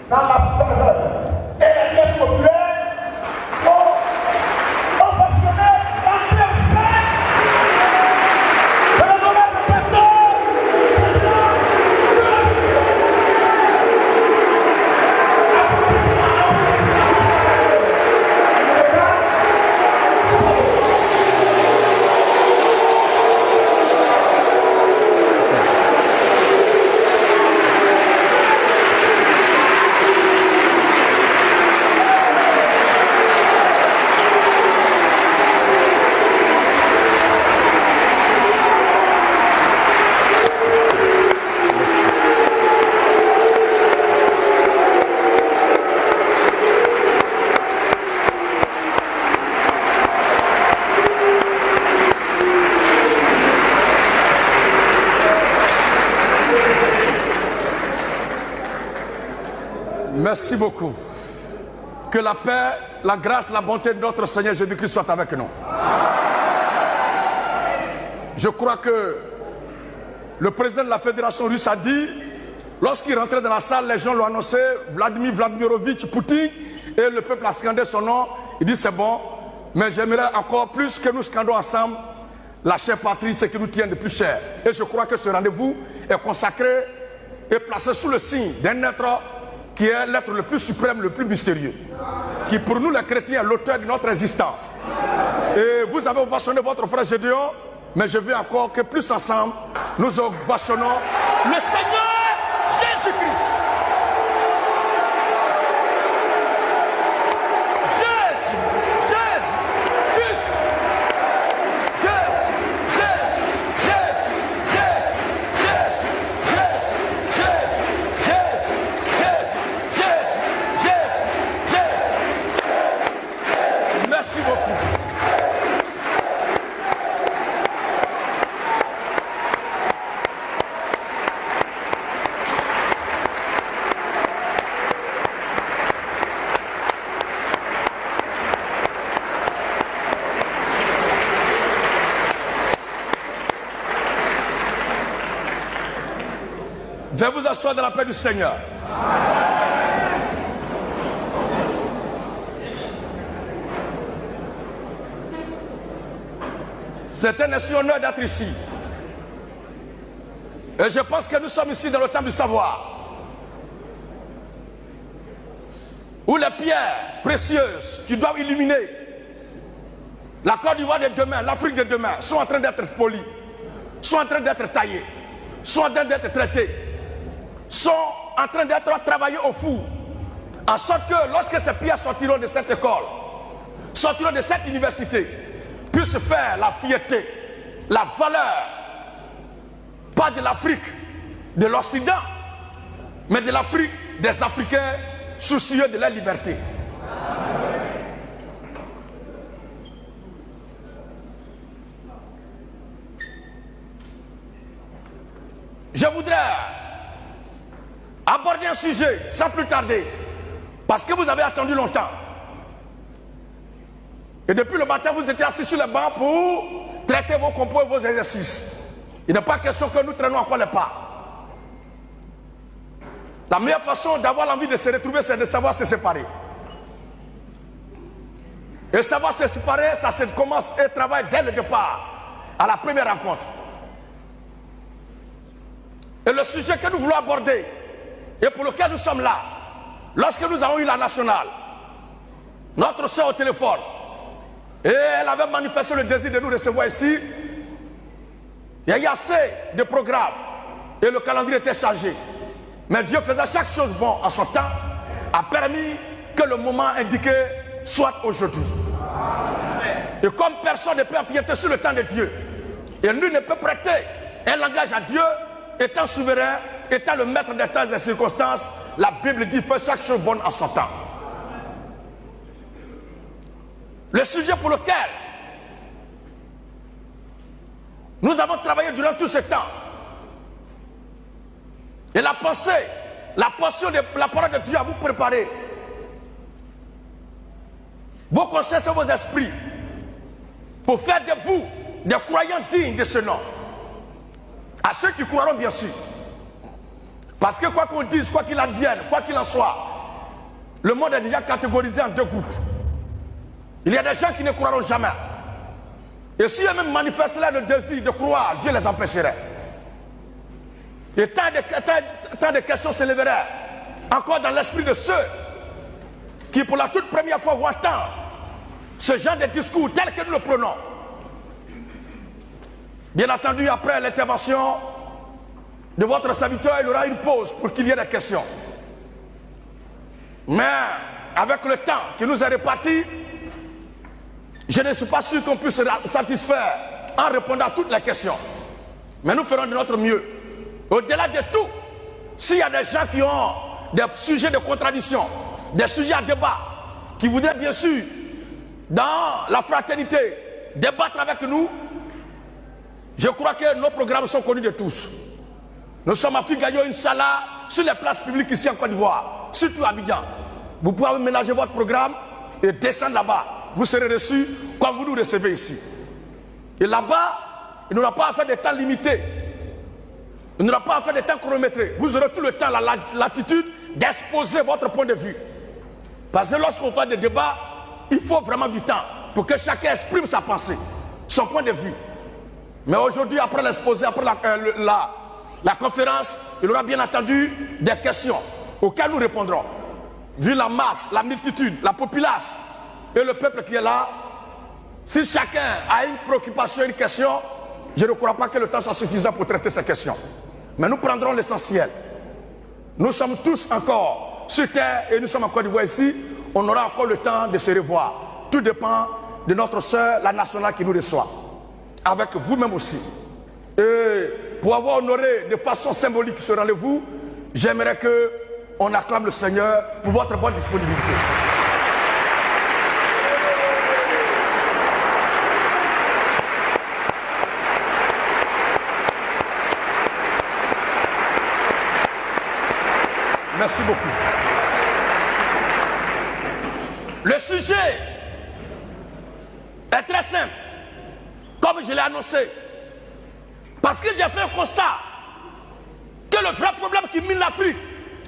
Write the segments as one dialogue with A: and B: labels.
A: dans la faveur et les liens populaires ont passionné l'entrée au sein de l'honorable pasteur.
B: Merci beaucoup. Que la paix, la grâce, la bonté de notre Seigneur Jésus-Christ soit avec nous. Je crois que le président de la Fédération russe a dit, lorsqu'il rentrait dans la salle, les gens l'ont annoncé, Vladimir Vladimirovitch Poutine, et le peuple a scandé son nom. Il dit c'est bon, mais j'aimerais encore plus que nous scandons ensemble la chère patrie, ce qui nous tient de plus cher. Et je crois que ce rendez-vous est consacré et placé sous le signe d'un être qui est l'être le plus suprême, le plus mystérieux, qui pour nous les chrétiens est l'auteur de notre existence. Et vous avez ovationné votre frère Gédéon, mais je veux encore que plus ensemble, nous ovationnons le Seigneur Jésus-Christ. Veuillez vous asseoir dans la paix du Seigneur. C'est un excellent honneur d'être ici. Et je pense que nous sommes ici dans le temple du savoir, où les pierres précieuses qui doivent illuminer la Côte d'Ivoire de demain, l'Afrique de demain, sont en train d'être polies, sont en train d'être taillées, sont en train d'être traitées, sont en train d'être travaillées au four, en sorte que lorsque ces pierres sortiront de cette école, sortiront de cette université, puissent faire la fierté, la valeur, pas de l'Afrique, de l'Occident, mais de l'Afrique des Africains soucieux de leur liberté. Je voudrais aborder un sujet sans plus tarder, parce que vous avez attendu longtemps. Et depuis le matin, vous étiez assis sur les bancs pour traiter vos compos et vos exercices. Il n'est pas question que nous traînons encore les pas. La meilleure façon d'avoir l'envie de se retrouver, c'est de savoir se séparer. Et savoir se séparer, ça se commence et travaille dès le départ, à la première rencontre. Et le sujet que nous voulons aborder, et pour lequel nous sommes là, lorsque nous avons eu la nationale, notre soeur au téléphone, et elle avait manifesté le désir de nous recevoir ici, il y a eu assez de programmes, et le calendrier était chargé. Mais Dieu faisait chaque chose bon en son temps, a permis que le moment indiqué soit aujourd'hui. Et comme personne ne peut empiéter sur le temps de Dieu, et nul ne peut prêter un langage à Dieu, étant souverain, étant le maître des temps et des circonstances, la Bible dit fais chaque chose bonne en son temps. Le sujet pour lequel nous avons travaillé durant tout ce temps, et la pensée, la portion de la parole de Dieu à vous préparer, vos consciences et vos esprits, pour faire de vous des croyants dignes de ce nom. À ceux qui croiront bien sûr. Parce que quoi qu'on dise, quoi qu'il advienne, quoi qu'il en soit, Le monde est déjà catégorisé en deux groupes. Il y a des gens qui ne croiront jamais. Et si eux-mêmes manifesteraient le désir de croire, Dieu les empêcherait. Et tant de questions se lèveraient encore dans l'esprit de ceux qui pour la toute première fois vont entendre ce genre de discours tel que nous le prenons. Bien entendu, après l'intervention de votre serviteur, il y aura une pause pour qu'il y ait des questions. Mais avec le temps qui nous est réparti, je ne suis pas sûr qu'on puisse se satisfaire en répondant à toutes les questions. Mais nous ferons de notre mieux. Au-delà de tout, s'il y a des gens qui ont des sujets de contradiction, des sujets à débat, qui voudraient bien sûr, dans la fraternité, débattre avec nous, je crois que nos programmes sont connus de tous. Nous sommes à Figayo, Inch'Allah, sur les places publiques ici en Côte d'Ivoire, surtout à Abidjan. Vous pouvez ménager votre programme et descendre là-bas. Vous serez reçus comme vous nous recevez ici. Et là-bas, il n'aura pas à faire des temps limités. Il n'aura pas à faire des temps chronométrés. Vous aurez tout le temps la latitude d'exposer votre point de vue. Parce que lorsqu'on fait des débats, il faut vraiment du temps pour que chacun exprime sa pensée, son point de vue. Mais aujourd'hui, après l'exposé, après la conférence, il y aura bien entendu des questions auxquelles nous répondrons. Vu la masse, la multitude, la populace et le peuple qui est là, si chacun a une préoccupation, une question, je ne crois pas que le temps soit suffisant pour traiter ces questions. Mais nous prendrons l'essentiel. Nous sommes tous encore sur terre et nous sommes en Côte d'Ivoire ici. On aura encore le temps de se revoir. Tout dépend de notre sœur, la nationale qui nous reçoit. Avec vous-même aussi. Et pour avoir honoré de façon symbolique ce rendez-vous, j'aimerais qu'on acclame le Seigneur pour votre bonne disponibilité. Merci beaucoup. Le sujet est très simple, comme je l'ai annoncé. Parce que j'ai fait un constat que le vrai problème qui mine l'Afrique,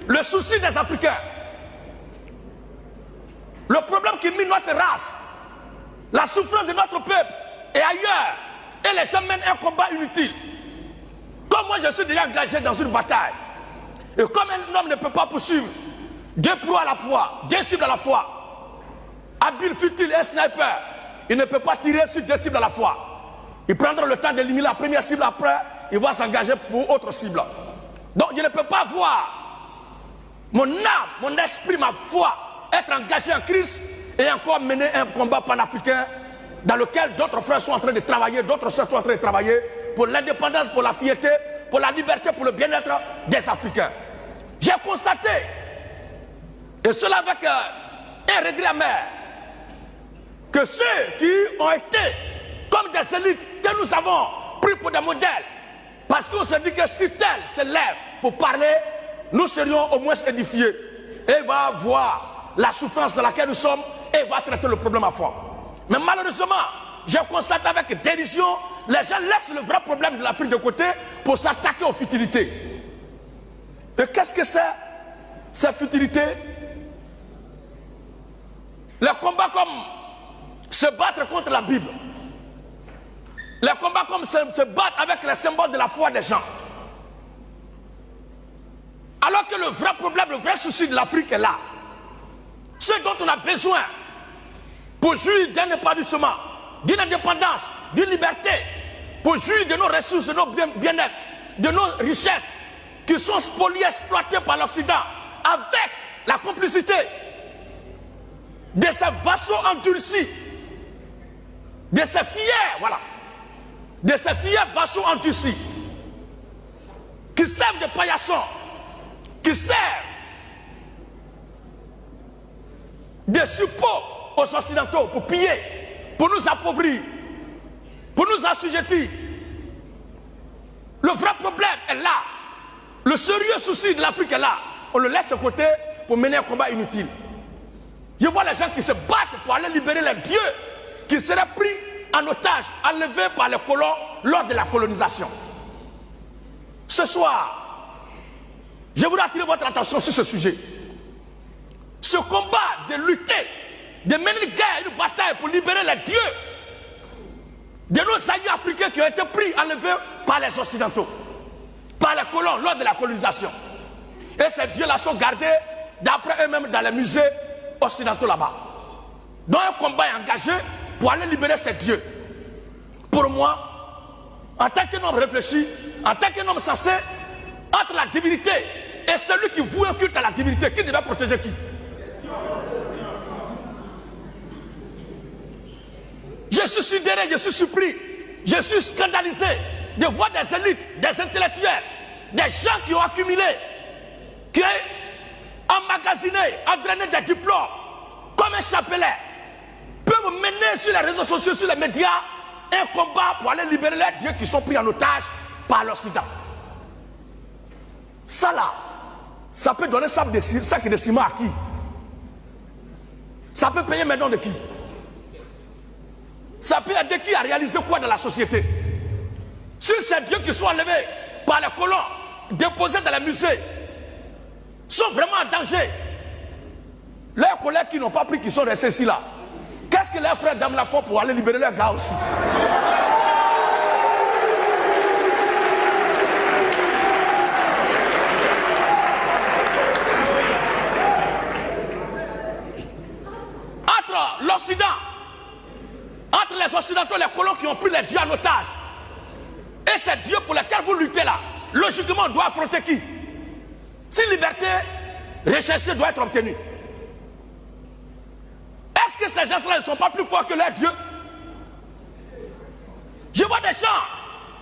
B: le souci des Africains, le problème qui mine notre race, la souffrance de notre peuple et ailleurs, et les gens mènent un combat inutile. Comme moi je suis déjà engagé dans une bataille, et comme un homme ne peut pas poursuivre deux proies à la fois, deux cibles à la fois, habile, futile et sniper, il ne peut pas tirer sur deux cibles à la fois. Il prendra le temps d'éliminer la première cible, après il va s'engager pour autre cible. Donc je ne peux pas voir mon âme, mon esprit, ma foi être engagé en Christ et encore mener un combat panafricain dans lequel d'autres frères sont en train de travailler, d'autres sœurs sont en train de travailler pour l'indépendance, pour la fierté, pour la liberté, pour le bien-être des Africains. J'ai constaté, et cela avec un regret amer, que ceux qui ont été comme des élites que nous avons pris pour des modèles, parce qu'on se dit que si tel se lève pour parler, nous serions au moins édifiés. Et il va voir la souffrance dans laquelle nous sommes et il va traiter le problème à fond. Mais malheureusement, j'ai constaté avec dérision, les gens laissent le vrai problème de l'Afrique de côté pour s'attaquer aux futilités. Et qu'est-ce que c'est, ces futilités? Les combats comme se battre contre la Bible. Les combats comme se battre avec les symboles de la foi des gens. Alors que le vrai problème, le vrai souci de l'Afrique est là. Ce dont on a besoin pour jouir d'un épanouissement, d'une indépendance, d'une liberté, pour jouir de nos ressources, de nos bien-être, de nos richesses qui sont spoliées, exploitées par l'Occident, avec la complicité de ces vassaux endurcis, de ces fiers, voilà, de ces fiers vassaux endurcis, qui servent de paillassons, qui servent de support aux Occidentaux pour piller, pour nous appauvrir, pour nous assujettir. Le vrai problème est là. Le sérieux souci de l'Afrique est là. On le laisse de côté pour mener un combat inutile. Je vois les gens qui se battent pour aller libérer les dieux qui seraient pris en otage, enlevés par les colons lors de la colonisation. Ce soir, je voudrais attirer votre attention sur ce sujet. Ce ce combat de lutter, de mener une guerre, une bataille pour libérer les dieux de nos amis africains qui ont été pris, enlevés par les Occidentaux, par les colons lors de la colonisation. Et ces dieux-là sont gardés, d'après eux-mêmes, dans les musées occidentaux là-bas. Donc un combat est engagé pour aller libérer ces dieux. Pour moi, en tant qu'un homme réfléchi, en tant qu'un homme sensé, entre la divinité et celui qui voue un culte à la divinité, qui devait protéger qui? Je suis sidéré, je suis surpris, je suis scandalisé de voir des élites, des intellectuels, des gens qui ont accumulé, qui ont emmagasiné, entraîné des diplômes, comme un chapelet, peuvent mener sur les réseaux sociaux, sur les médias, un combat pour aller libérer les dieux qui sont pris en otage par l'Occident. Ça là, ça peut donner sac de ciment à qui? Ça peut payer maintenant de qui? Ça peut aider qui à réaliser quoi dans la société? Sur ces dieux qui sont enlevés par les colons, déposés dans les musées, sont vraiment en danger. Leurs collègues qui n'ont pas pris, qui sont restés ici là, qu'est-ce que leurs frères d'âme là font pour aller libérer leurs gars aussi? Entre l'Occident, entre les Occidentaux, les colons qui ont pris les dieux en otage, et ces dieux pour lesquels vous luttez là, logiquement on doit affronter qui? Si liberté recherchée doit être obtenue, est-ce que ces gens-là ne sont pas plus forts que leurs dieux? Je vois des gens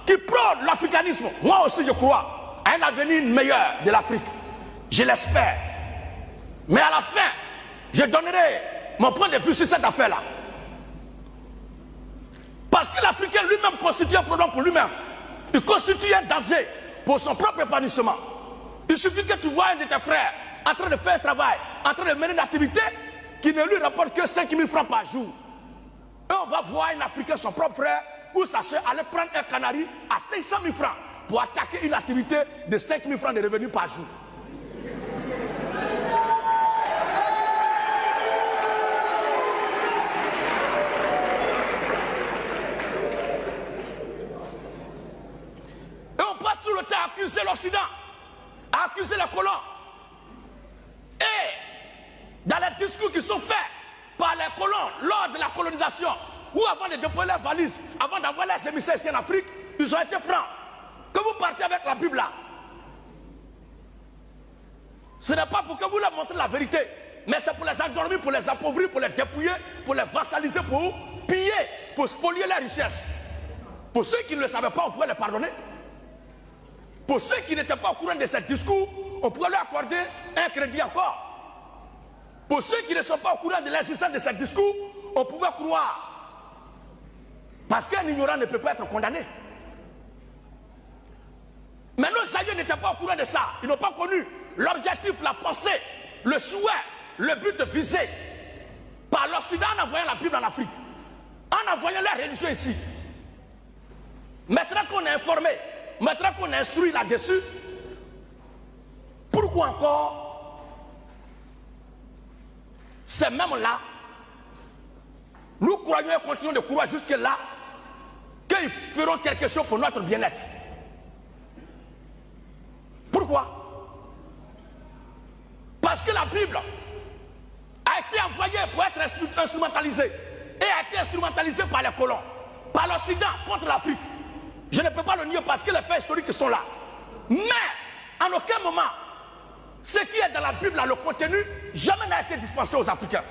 B: qui prônent l'africanisme. Moi aussi je crois à un avenir meilleur de l'Afrique. Je l'espère. Mais à la fin, je donnerai mon point de vue sur cette affaire-là. Parce que l'Africain lui-même constitue un problème pour lui-même. Il constitue un danger pour son propre épanouissement. Il suffit que tu vois un de tes frères en train de faire un travail, en train de mener une activité qui ne lui rapporte que 5 000 francs par jour. Et on va voir un Africain, son propre frère, ou sa soeur, aller prendre un canari à 500 000 francs pour attaquer une activité de 5 000 francs de revenus par jour. Et on passe tout le temps à accuser l'Occident, à accuser les colons. Et dans les discours qui sont faits par les colons lors de la colonisation, ou avant de déployer leurs valises, avant d'avoir les émissaires ici en Afrique, ils ont été francs. Que vous partez avec la Bible là, ce n'est pas pour que vous leur montrez la vérité, mais c'est pour les endormir, pour les appauvrir, pour les dépouiller, pour les vassaliser, pour piller, pour spolier leurs richesses. Pour ceux qui ne le savaient pas, on pouvait les pardonner. Pour ceux qui n'étaient pas au courant de ces discours, on pouvait leur accorder un crédit encore. Pour ceux qui ne sont pas au courant de l'existence de ces discours, on pouvait croire. Parce qu'un ignorant ne peut pas être condamné. Mais nos aïeux n'étaient pas au courant de ça. Ils n'ont pas connu l'objectif, la pensée, le souhait, le but visé par l'Occident en envoyant la Bible en Afrique, en envoyant la religion ici. Maintenant qu'on est informé, maintenant qu'on est instruit là-dessus, pourquoi encore ces mêmes-là, nous croyons et continuons de croire jusque-là qu'ils feront quelque chose pour notre bien-être? Pourquoi? Parce que la Bible a été envoyée pour être instrumentalisée et a été instrumentalisée par les colons, par l'Occident contre l'Afrique. Je ne peux pas le nier parce que les faits historiques sont là. Mais en aucun moment, ce qui est dans la Bible, le contenu, jamais n'a été dispensé aux Africains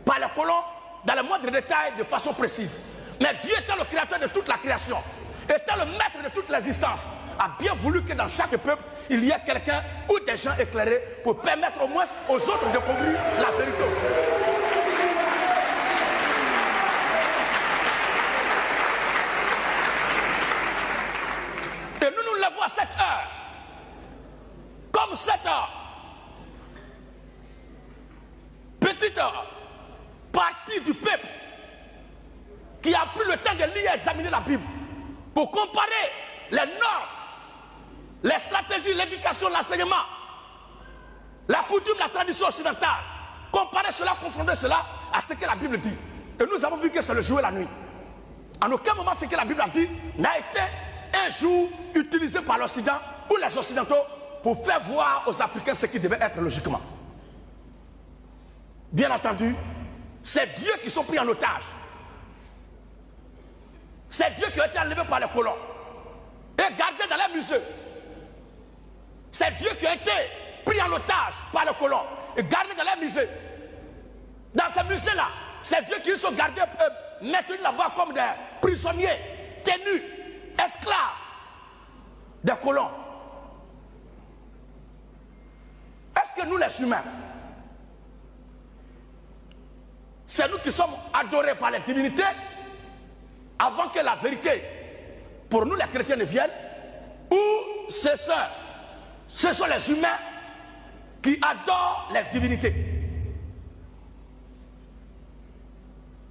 B: par les colons dans le moindre détail de façon précise. Mais Dieu étant le créateur de toute la création, étant le maître de toute l'existence, a bien voulu que dans chaque peuple, il y ait quelqu'un ou des gens éclairés pour permettre au moins aux autres de découvrir la vérité aussi. Et nous nous levons à cette heure, comme cette heure, petite partie du peuple qui a pris le temps de lire et examiner la Bible pour comparer les normes, les stratégies, l'éducation, l'enseignement, la coutume, la tradition occidentale comparer cela, confronter cela à ce que la Bible dit. Et nous avons vu que c'est le jour et la nuit. En aucun moment ce que la Bible a dit n'a été un jour utilisé par l'Occident ou les Occidentaux pour faire voir aux Africains ce qui devait être logiquement. Bien entendu, c'est Dieu qui sont pris en otage. C'est Dieu qui a été enlevé par les colons et gardé dans les musées. C'est Dieu qui a été pris en otage par les colons et gardé dans les musées. Dans ces musées-là, c'est Dieu qui sont gardés, maintenus là-bas comme des prisonniers, tenus, esclaves des colons. Est-ce que nous les humains, c'est nous qui sommes adorés par les divinités avant que la vérité pour nous les chrétiens ne vienne, ou ce sont les humains qui adorent les divinités?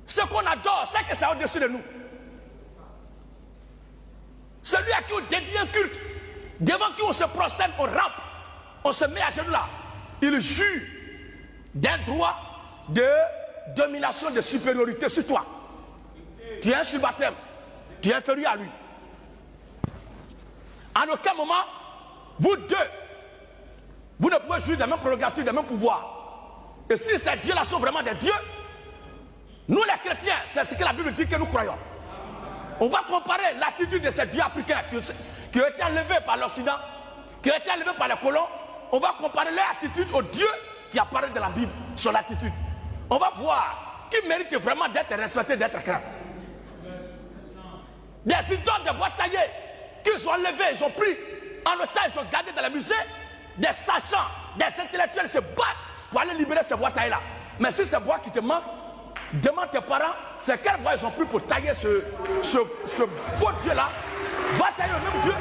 B: Ce qu'on adore, c'est que c'est au-dessus de nous. Celui à qui on dédie un culte, devant qui on se prosterne, on rampe, on se met à genoux là, il jure d'un droit de domination, de supériorité sur toi. Tu es un subalterne, tu es inférieur à lui. En aucun moment, vous deux, vous ne pouvez jouir des mêmes prérogatives, des mêmes pouvoirs. Et si ces dieux-là sont vraiment des dieux, nous les chrétiens, c'est ce que la Bible dit que nous croyons. On va comparer l'attitude de ces dieux africains qui ont été enlevés par l'Occident, qui ont été enlevés par les colons. On va comparer leur attitude aux dieux qui apparaissent dans la Bible, son attitude. On va voir qui mérite vraiment d'être respecté, d'être craint. Des idoles de bois taillés qu'ils ont enlevés, ils ont pris en otage, ils ont gardé dans les musées. Des sachants, des intellectuels se battent pour aller libérer ces bois taillés là. Mais si ces bois qui te manquent, demande tes parents, c'est quel bois ils ont pris pour tailler ce faux Dieu là. Va tailler le même Dieu.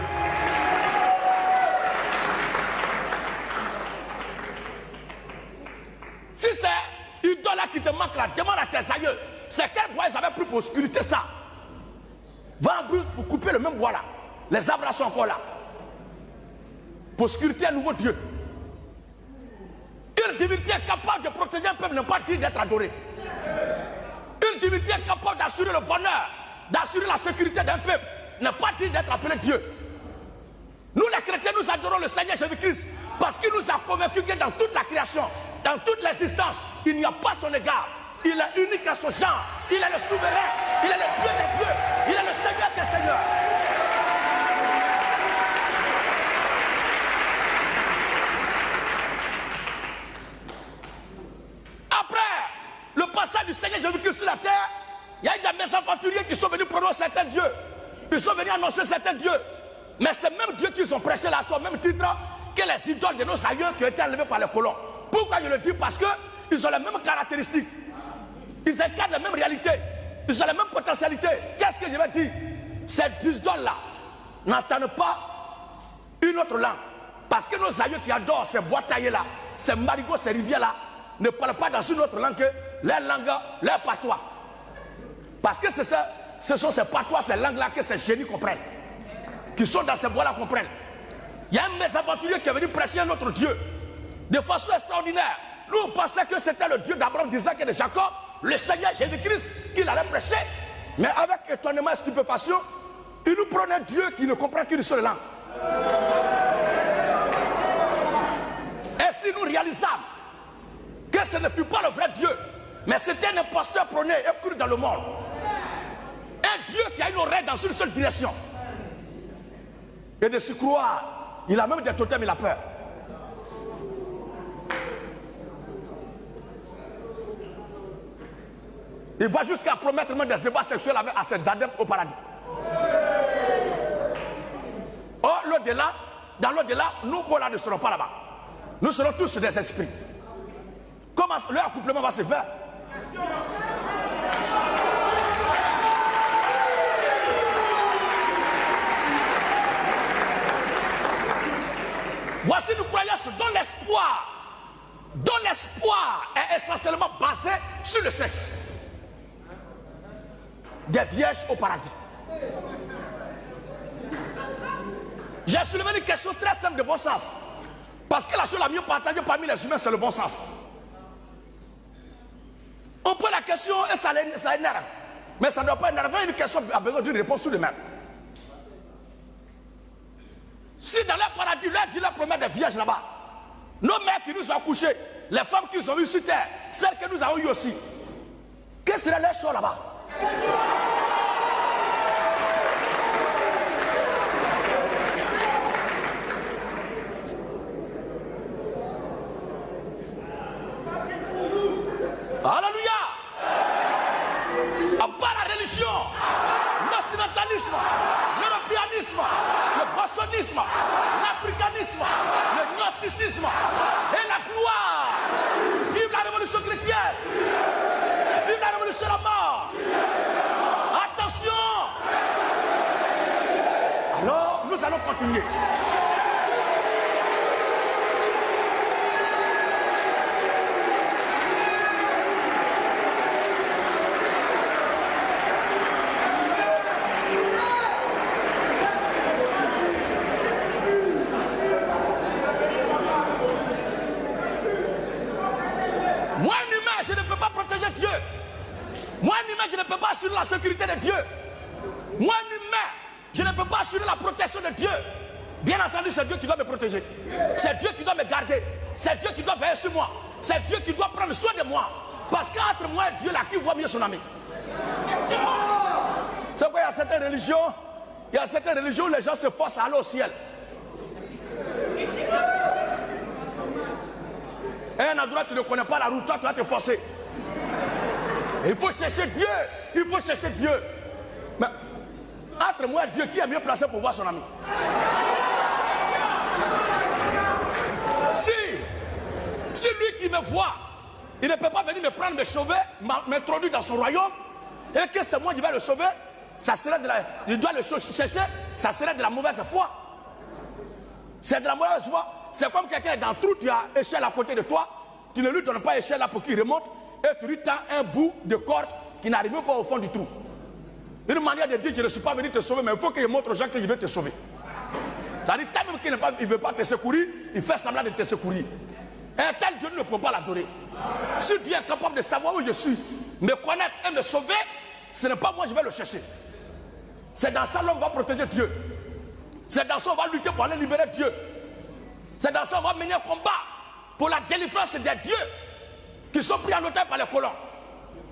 B: Si c'est idole là qui te manque là, demande à tes aïeux, c'est quel bois ils avaient pris pour occulter ça. Va en Bruce pour couper le même bois là. Les arbres sont encore là. Pour occulter un nouveau Dieu. Une divinité capable de protéger un peuple n'est pas digne d'être adorée. Une divinité capable d'assurer le bonheur, d'assurer la sécurité d'un peuple n'est pas digne d'être appelé Dieu. Nous les chrétiens, nous adorons le Seigneur Jésus-Christ parce qu'il nous a convaincus que dans toute la création, dans toute l'existence, il n'y a pas son égard. Il est unique à son genre. Il est le souverain. Il est le Dieu des dieux. Il est le Seigneur des seigneurs. Après le passage du Seigneur Jésus-Christ sur la terre, il y a eu des mésaventuriers qui sont venus prononcer certains dieux. Ils sont venus annoncer certains dieux. Mais ces mêmes dieux qu'ils ont prêchés là sont au même titre que les idoles de nos aïeux qui ont été enlevés par les colons. Pourquoi je le dis? Parce qu'ils ont les mêmes caractéristiques. Ils incarnent les mêmes réalités. Ils ont les mêmes potentialités. Qu'est-ce que je vais dire? Ces idoles-là n'entendent pas une autre langue. Parce que nos aïeux qui adorent ces bois taillés-là, ces marigots, ces rivières-là, ne parlent pas dans une autre langue que leur langue, leur patois. Parce que ce sont ces patois, ces langues-là que ces génies comprennent. Qui sont dans ces bois-là comprennent. Il y a un mésaventurier qui est venu prêcher un autre Dieu. De façon extraordinaire. Nous, on pensait que c'était le Dieu d'Abraham, d'Isaac et de Jacob, le Seigneur Jésus-Christ, qu'il allait prêcher. Mais avec étonnement et stupéfaction, il nous prenait Dieu qui ne comprend qu'une seule langue. Et si nous réalisons que ce ne fut pas le vrai Dieu, mais c'était un imposteur prôné et cru dans le monde. Un Dieu qui a une oreille dans une seule direction. Et de s'y croire, il a même des totems, il a peur. Il va jusqu'à promettre même des ébats sexuels à ses adeptes au paradis. Or, l'au-delà, dans l'au-delà, nous voilà ne serons pas là-bas. Nous serons tous des esprits. Comment le accouplement va se faire? Voici une croyance dont l'espoir est essentiellement basé sur le sexe. Des vierges au paradis. J'ai soulevé une question très simple de bon sens. Parce que la chose la mieux partagée parmi les humains, c'est le bon sens. On pose la question et ça énerve. Mais ça ne doit pas énerver, une question a besoin d'une réponse tout de même. Si dans leur paradis, leur promet des vierges là-bas, nos mères qui nous ont accouchés, les femmes qui nous ont eues sur terre, celles que nous avons eues aussi, quel serait leur sort là-bas? Alléluia! À part la religion, l'occidentalisme, l'européanisme, le maçonnisme, l'africanisme, le gnosticisme et la gloire. Vive la révolution chrétienne! Vive la révolution de la mort! Attention! Alors, nous allons continuer. Moi, un humain, je ne peux pas protéger Dieu. Moi, un humain, je ne peux pas assurer la sécurité de Dieu. Moi, un humain, je ne peux pas assurer la protection de Dieu. Bien entendu, c'est Dieu qui doit me protéger. C'est Dieu qui doit me garder. C'est Dieu qui doit veiller sur moi. C'est Dieu qui doit prendre soin de moi. Parce qu'entre moi et Dieu, là, qui voit mieux son ami? C'est pourquoi il y a certaines religions où les gens se forcent à aller au ciel. Un endroit, tu ne connais pas la route, toi, tu vas te forcer. Et il faut chercher Dieu. Il faut chercher Dieu. Mais entre moi et Dieu, qui est mieux placé pour voir son ami? Si lui qui me voit, il ne peut pas venir me prendre, me sauver, m'introduire dans son royaume, et que c'est moi qui vais le sauver, ça serait il doit le chercher, ça serait de la mauvaise foi. C'est de la mauvaise foi. C'est comme quelqu'un est dans le trou, tu as échelle à côté de toi, tu ne lui donnes pas échelle là pour qu'il remonte, et tu lui tends un bout de corde qui n'arrive même pas au fond du trou. Une manière de dire que je ne suis pas venu te sauver, mais il faut qu'il montre aux gens que je vais te sauver. C'est-à-dire, tant même qu'il ne veut pas te secourir, il fait semblant de te secourir. Un tel Dieu ne peut pas l'adorer. Si Dieu est capable de savoir où je suis, me connaître et me sauver, ce n'est pas moi, je vais le chercher. C'est dans ça l'homme va protéger Dieu. C'est dans ça on va lutter pour aller libérer Dieu. C'est dans ça on va mener un combat pour la délivrance des dieux qui sont pris en otage par les colons.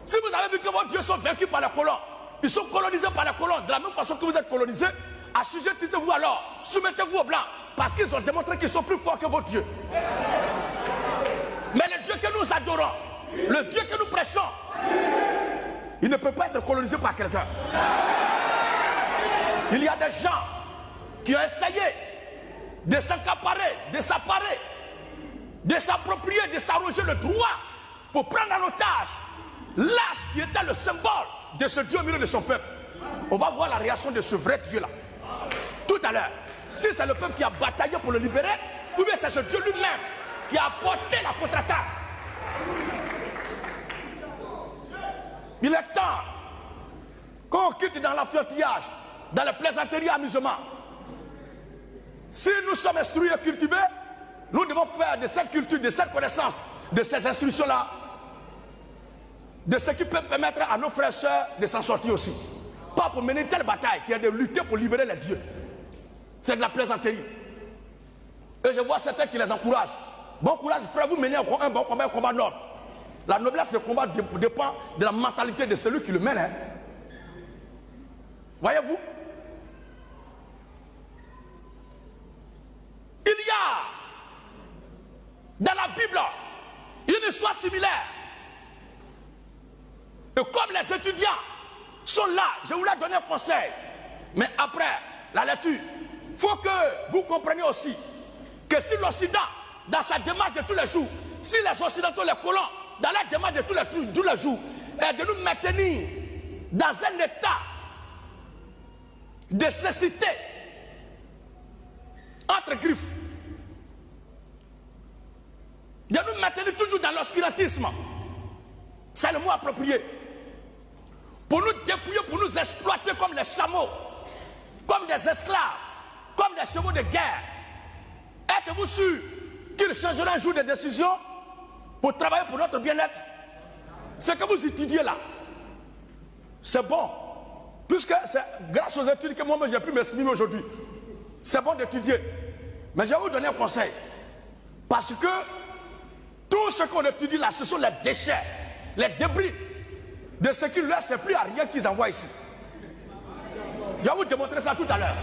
B: Si vous avez vu que vos dieux sont vaincus par les colons, ils sont colonisés par les colons, de la même façon que vous êtes colonisés, assujettissez-vous alors, soumettez-vous aux blancs, parce qu'ils ont démontré qu'ils sont plus forts que vos dieux. Mais le Dieu que nous adorons, le Dieu que nous prêchons, il ne peut pas être colonisé par quelqu'un. Il y a des gens qui ont essayé de s'accaparer, de s'apparer, de s'approprier, de s'arroger le droit pour prendre en otage l'âge qui était le symbole de ce Dieu au milieu de son peuple. On va voir la réaction de ce vrai Dieu là tout à l'heure. Si c'est le peuple qui a bataillé pour le libérer, ou bien c'est ce Dieu lui-même qui a apporté la contre-attaque. Il est temps qu'on quitte dans l'enfantillage, dans les plaisanteries et amusements. Si nous sommes instruits et cultivés, nous devons faire de cette culture, de cette connaissance, de ces instructions-là, de ce qui peut permettre à nos frères et sœurs de s'en sortir aussi. Pas pour mener telle bataille qui est de lutter pour libérer les dieux. C'est de la plaisanterie. Et je vois certains qui les encouragent. Bon courage, frère, vous menez un bon combat, un combat noble. La noblesse de combat dépend de la mentalité de celui qui le mène. Hein. Voyez-vous? Il y a dans la Bible une histoire similaire. Et comme les étudiants sont là, je vous leur donne un conseil. Mais après la lecture, il faut que vous compreniez aussi que si l'Occident, dans sa démarche de tous les jours, si les Occidentaux, les colons, dans la démarche de tous les jours, est de nous maintenir dans un état de cécité, entre griffes, de nous maintenir toujours dans l'obscurantisme, c'est le mot approprié, pour nous dépouiller, pour nous exploiter comme les chameaux, comme des esclaves, comme des chevaux de guerre. Êtes-vous sûr qu'ils changeront un jour de décision pour travailler pour notre bien-être? Ce que vous étudiez là, c'est bon. Puisque c'est grâce aux études que moi-même j'ai pu m'exprimer aujourd'hui. C'est bon d'étudier. Mais je vais vous donner un conseil. Parce que tout ce qu'on étudie là, ce sont les déchets, les débris de ce qui leur sert plus à rien qu'ils envoient ici. Je vais vous démontrer ça tout à l'heure.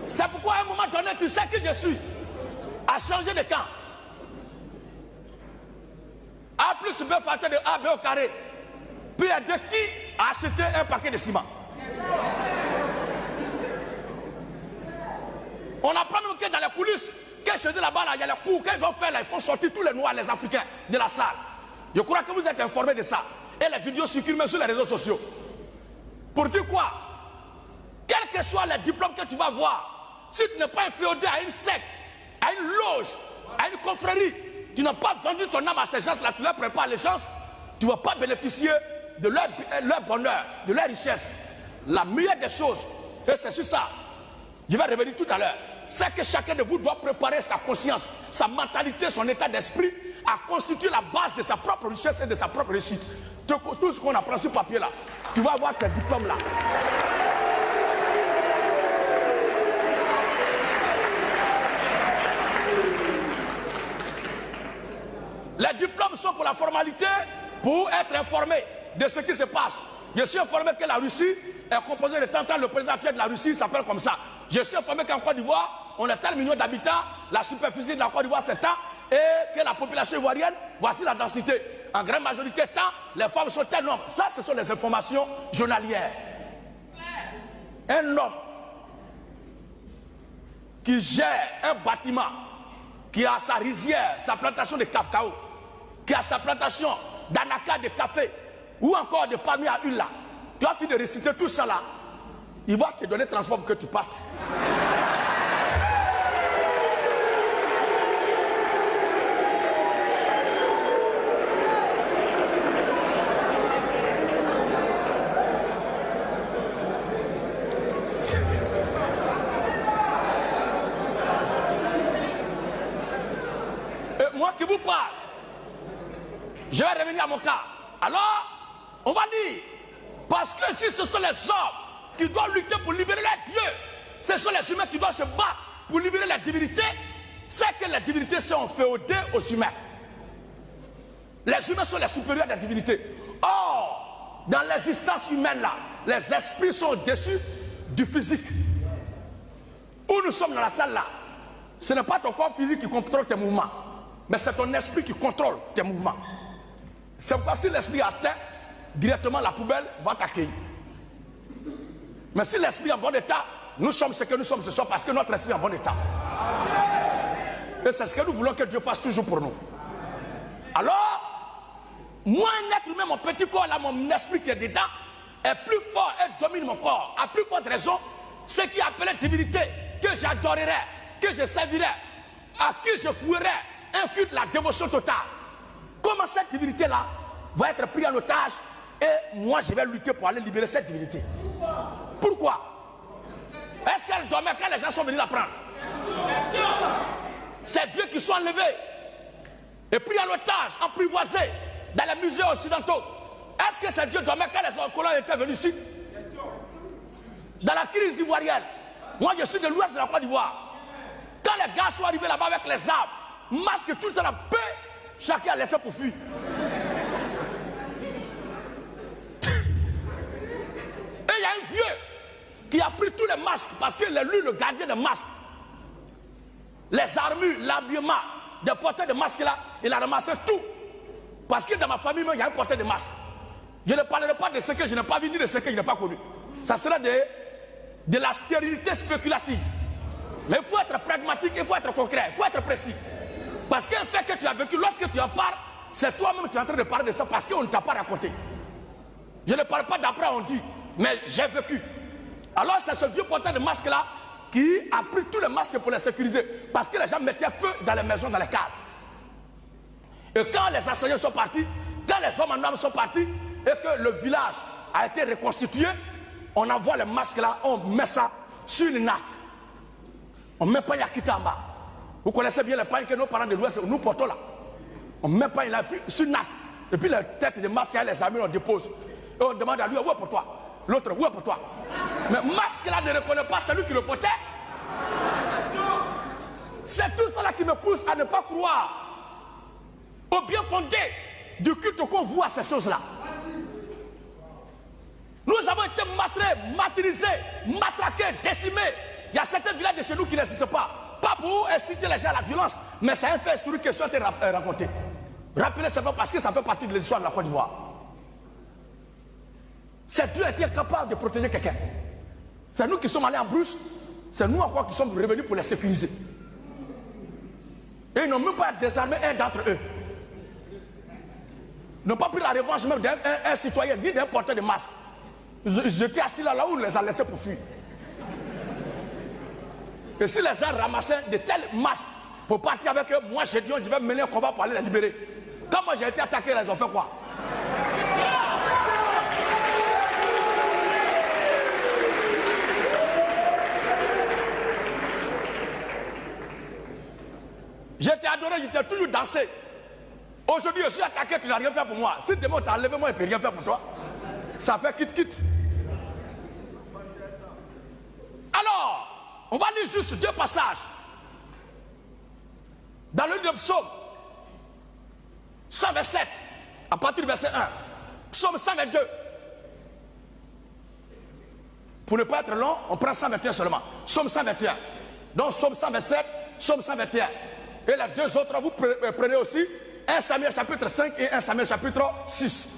B: C'est pourquoi à un moment donné, tu sais qui je suis. À changer de camp. A plus B facteur de A, B au carré. Puis il y a de qui a acheté un paquet de ciment. On apprend même que dans les coulisses, quand je dis là-bas, il y a les coups, quand ils doivent faire là, ils font sortir tous les Noirs, les Africains de la salle. Je crois que vous êtes informés de ça. Et les vidéos circulent même sur les réseaux sociaux. Pour dire quoi? Quels que soient les diplômes que tu vas voir, si tu n'es pas inféodé à une secte, à une loge, à une confrérie, tu n'as pas vendu ton âme à ces gens-là, tu leur prépares les chances, tu ne vas pas bénéficier de leur bonheur, de leur richesse. La meilleure des choses, et c'est sur ça, je vais revenir tout à l'heure, c'est que chacun de vous doit préparer sa conscience, sa mentalité, son état d'esprit à constituer la base de sa propre richesse et de sa propre réussite. Tout ce qu'on apprend sur papier là, tu vas avoir tes diplômes là. Les diplômes sont pour la formalité, pour être informé de ce qui se passe. Je suis informé que la Russie est composée de tant le président actuel de la Russie s'appelle comme ça. Je suis informé qu'en Côte d'Ivoire, on a tel million d'habitants, la superficie de la Côte d'Ivoire c'est tant, et que la population ivoirienne, voici la densité. En grande majorité, tant, les femmes sont tel nombre. Ça, ce sont les informations journalières. Un homme qui gère un bâtiment, qui a sa rizière, sa plantation de cacao, qui a sa plantation d'anacarde de café, ou encore de palmier à huile là, tu as fini de réciter tout ça là, il va te donner transport pour que tu partes. Et moi qui vous parle, je vais revenir à mon cas. Alors, on va lire. Parce que si ce sont les hommes qui doivent lutter pour libérer les dieux, ce sont les humains qui doivent se battre pour libérer la divinité, c'est que les divinités sont féodées aux humains. Les humains sont les supérieurs des divinités. Or, dans l'existence humaine là, les esprits sont au-dessus du physique. Où nous sommes dans la salle là, ce n'est pas ton corps physique qui contrôle tes mouvements, mais c'est ton esprit qui contrôle tes mouvements. C'est pourquoi si l'esprit atteint, directement la poubelle va t'accueillir. Mais si l'esprit est en bon état, nous sommes ce que nous sommes ce soir parce que notre esprit est en bon état. Et c'est ce que nous voulons que Dieu fasse toujours pour nous. Alors, moi, un être humain, mon petit corps, là, mon esprit qui est dedans, est plus fort et domine mon corps. À plus forte raison, ce qui est appelé divinité, que j'adorerai, que je servirai, à qui je fouerai un culte, la dévotion totale. Comment cette divinité-là va être prise en otage et moi je vais lutter pour aller libérer cette divinité. Pourquoi? Est-ce qu'elle dormait quand les gens sont venus la prendre? C'est Dieu qui sont enlevés et pris en otage, emprisonnés dans les musées occidentaux. Est-ce que c'est Dieu dormait quand les colons étaient venus ici? Dans la crise ivoirienne, moi je suis de l'ouest de la Côte d'Ivoire. Quand les gars sont arrivés là-bas avec les armes, masques, tout ça, la paix, chacun a laissé pour fuir. Et il y a un vieux qui a pris tous les masques parce qu'il est lui le gardien des masques. Les armures, l'habillement, des porteurs de masques là, il a ramassé tout. Parce que dans ma famille, il y a un porteur de masques. Je ne parlerai pas de ce que je n'ai pas vu ni de ce que je n'ai pas connu. Ça sera de la stérilité spéculative. Mais il faut être pragmatique, il faut être concret, il faut être précis. Parce qu'un fait que tu as vécu, lorsque tu en parles, c'est toi-même qui es en train de parler de ça parce qu'on ne t'a pas raconté. Je ne parle pas d'après on dit, mais j'ai vécu. Alors c'est ce vieux porteur de masques là qui a pris tous les masques pour les sécuriser. Parce que les gens mettaient feu dans les maisons, dans les cases. Et quand les assaillants sont partis, quand les hommes en armes sont partis, et que le village a été reconstitué, on envoie les masques là, on met ça sur une natte. On met pas Yakita en bas. Vous connaissez bien les pains que nos parents de l'Ouest nous portons là. On met pas là sur une natte. Et puis la tête de masque, les amis, on dépose. Et on demande à lui, où est pour toi? L'autre, où est pour toi? Mais masque là ne reconnaît pas celui qui le portait. C'est tout cela qui me pousse à ne pas croire au bien fondé du culte qu'on voit à ces choses-là. Nous avons été martyrisés, matraqués, décimés. Il y a certains villages de chez nous qui n'existent pas. Pas pour inciter les gens à la violence, mais c'est un fait historique qui a été raconté. Rappelez seulement parce que ça fait partie de l'histoire de la Côte d'Ivoire. C'est Dieu qui est capable de protéger quelqu'un. C'est nous qui sommes allés en brousse, c'est nous encore qui sommes revenus pour les sécuriser. Et ils n'ont même pas désarmé un d'entre eux. Ils n'ont pas pris la revanche même d'un citoyen, ni d'un porteur de masque. Ils étaient assis là où on les a laissés pour fuir. Et si les gens ramassaient de telles masques pour partir avec eux, moi j'ai dit, je vais mener un combat pour aller les libérer. Quand moi j'ai été attaqué, ils ont fait quoi? J'étais adoré, j'étais toujours dansé. Aujourd'hui, je suis attaqué, tu n'as rien fait pour moi. Si demain tu as enlevé moi, il ne peut rien faire pour toi. Ça fait quitte. Alors, on va lire juste 2 passages. Dans le livre de Psaume 127, à partir du verset 1. Psaume 122. Pour ne pas être long, on prend 121 seulement. Psaume 121. Donc Psaume 127, Psaume 121. Et les 2 autres, vous prenez aussi 1 Samuel chapitre 5 et 1 Samuel chapitre 6.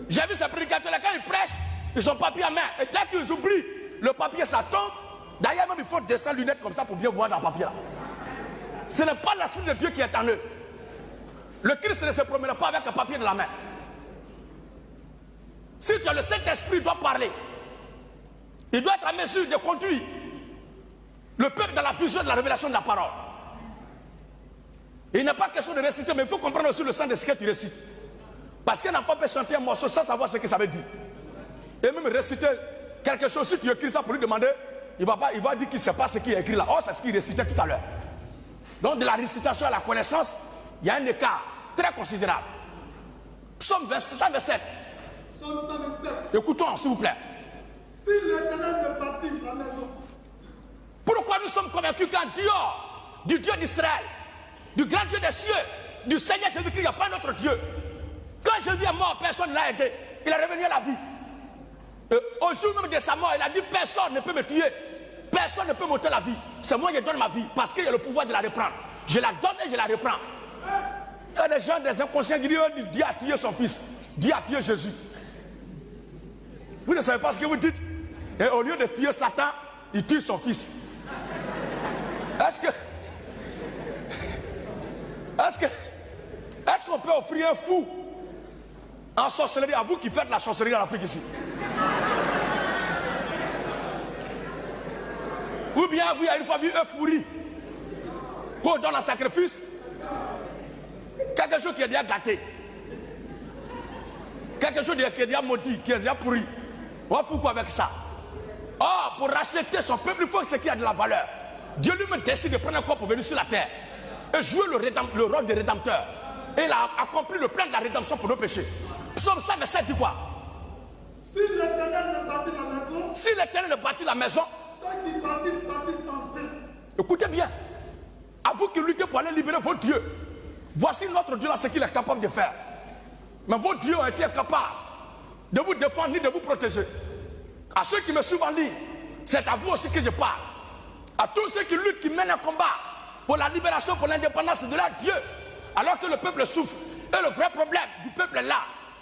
B: J'ai vu ces prédicateurs là, quand ils prêchent, ils ont papier en main. Et dès qu'ils oublient, le papier ça tombe. D'ailleurs, même il faut descendre lunettes comme ça pour bien voir dans le papier là. Ce n'est pas l'esprit de Dieu qui est en eux. Le Christ ne se promène pas avec un papier de la main. Si tu as le Saint-Esprit, il doit parler. Il doit être en mesure de conduire le peuple dans la vision de la révélation de la parole. Et il n'est pas question de réciter, mais il faut comprendre aussi le sens de ce que tu récites. Parce qu'un enfant peut chanter un morceau sans savoir ce que ça veut dire. Et même réciter quelque chose, si tu écris ça pour lui demander, il va dire qu'il ne sait pas ce qu'il a écrit là. Oh, c'est ce qu'il récitait tout à l'heure. Donc de la récitation à la connaissance, il y a un écart très considérable. Psaume 127. Écoutons, s'il vous plaît.
A: Si l'Éternel ne bâtit la maison.
B: Pourquoi nous sommes convaincus qu'en dehors du Dieu d'Israël, du grand Dieu des cieux, du Seigneur Jésus-Christ, il n'y a pas d'autre Dieu. Quand Jésus est mort, personne ne l'a aidé. Il est revenu à la vie. Au jour même de sa mort, il a dit personne ne peut me tuer. Personne ne peut m'ôter la vie. C'est moi qui donne ma vie parce qu'il y a le pouvoir de la reprendre. Je la donne et je la reprends. Il y a des gens, des inconscients qui disent Dieu a tué son fils. Dieu a tué Jésus. Vous ne savez pas ce que vous dites. Et au lieu de tuer Satan, il tue son fils. Est-ce qu'on peut offrir un fou en sorcellerie à vous qui faites la sorcellerie en Afrique ici? Ou bien vous avez une fois vu un œuf pourri qu'on donne en sacrifice? Quelque chose qui est déjà gâté. Quelque chose qui est déjà maudit, qui est déjà pourri. On va foutre quoi avec ça? Oh, pour racheter son peuple, il faut ce qui a de la valeur. Dieu lui-même décide de prendre un corps pour venir sur la terre et jouer le rôle de rédempteur. Et il a accompli le plan de la rédemption pour nos péchés. Psaume 127 dit quoi?
A: Si l'Éternel ne bâtit la maison.
B: Si l'Éternel ne bâtit la maison.
A: Ceux qui bâtissent en vain.
B: Écoutez bien. À vous qui luttez pour aller libérer vos dieux. Voici notre Dieu là ce qu'il est capable de faire. Mais vos dieux ont été incapables de vous défendre ni de vous protéger. À ceux qui me suivent en ligne, c'est à vous aussi que je parle. À tous ceux qui luttent, qui mènent un combat pour la libération, pour l'indépendance de leur Dieu, alors que le peuple souffre. Et le vrai problème du peuple est là.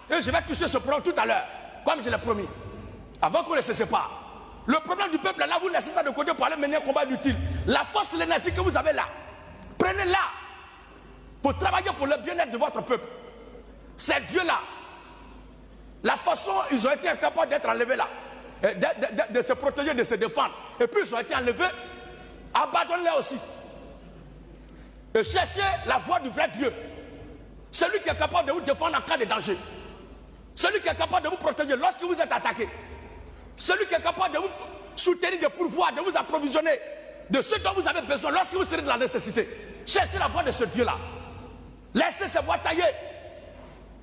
B: Et je vais toucher ce problème tout à l'heure, comme je l'ai promis, avant qu'on ne se sépare. Le problème du peuple est là, vous laissez ça de côté pour aller mener un combat utile. La force et l'énergie que vous avez là, prenez-la pour travailler pour le bien-être de votre peuple. C'est Dieu là. La façon ils ont été incapables d'être enlevés là, de se protéger, de se défendre. Et puis ils ont été enlevés abandonnez-les aussi. Et cherchez la voie du vrai Dieu. Celui qui est capable de vous défendre en cas de danger. Celui qui est capable de vous protéger lorsque vous êtes attaqué. Celui qui est capable de vous soutenir, de pourvoir, de vous approvisionner de ce dont vous avez besoin lorsque vous serez dans la nécessité. Cherchez la voie de ce Dieu-là. Laissez ces voies taillées.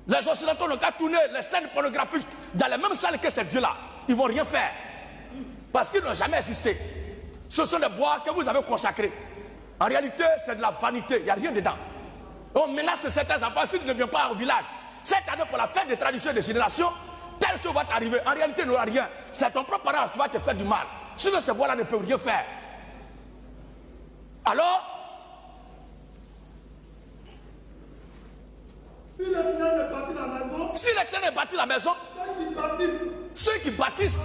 B: Les Occidentaux n'ont qu'à tourner les scènes pornographiques dans les mêmes salles que ces dieux-là. Ils ne vont rien faire. Parce qu'ils n'ont jamais existé. Ce sont des bois que vous avez consacrés. En réalité, c'est de la vanité. Il n'y a rien dedans. On menace certains enfants s'ils ne viennent pas au village. Cette année, pour la fête des traditions et des générations, telle chose va t'arriver. En réalité, il n'y aura rien. C'est ton propre parent qui va te faire du mal. Sinon, ces bois-là ne peuvent rien faire. Alors,
A: si l'Éternel bâtit la maison,
B: si l'Éternel bâtit la maison, ceux qui bâtissent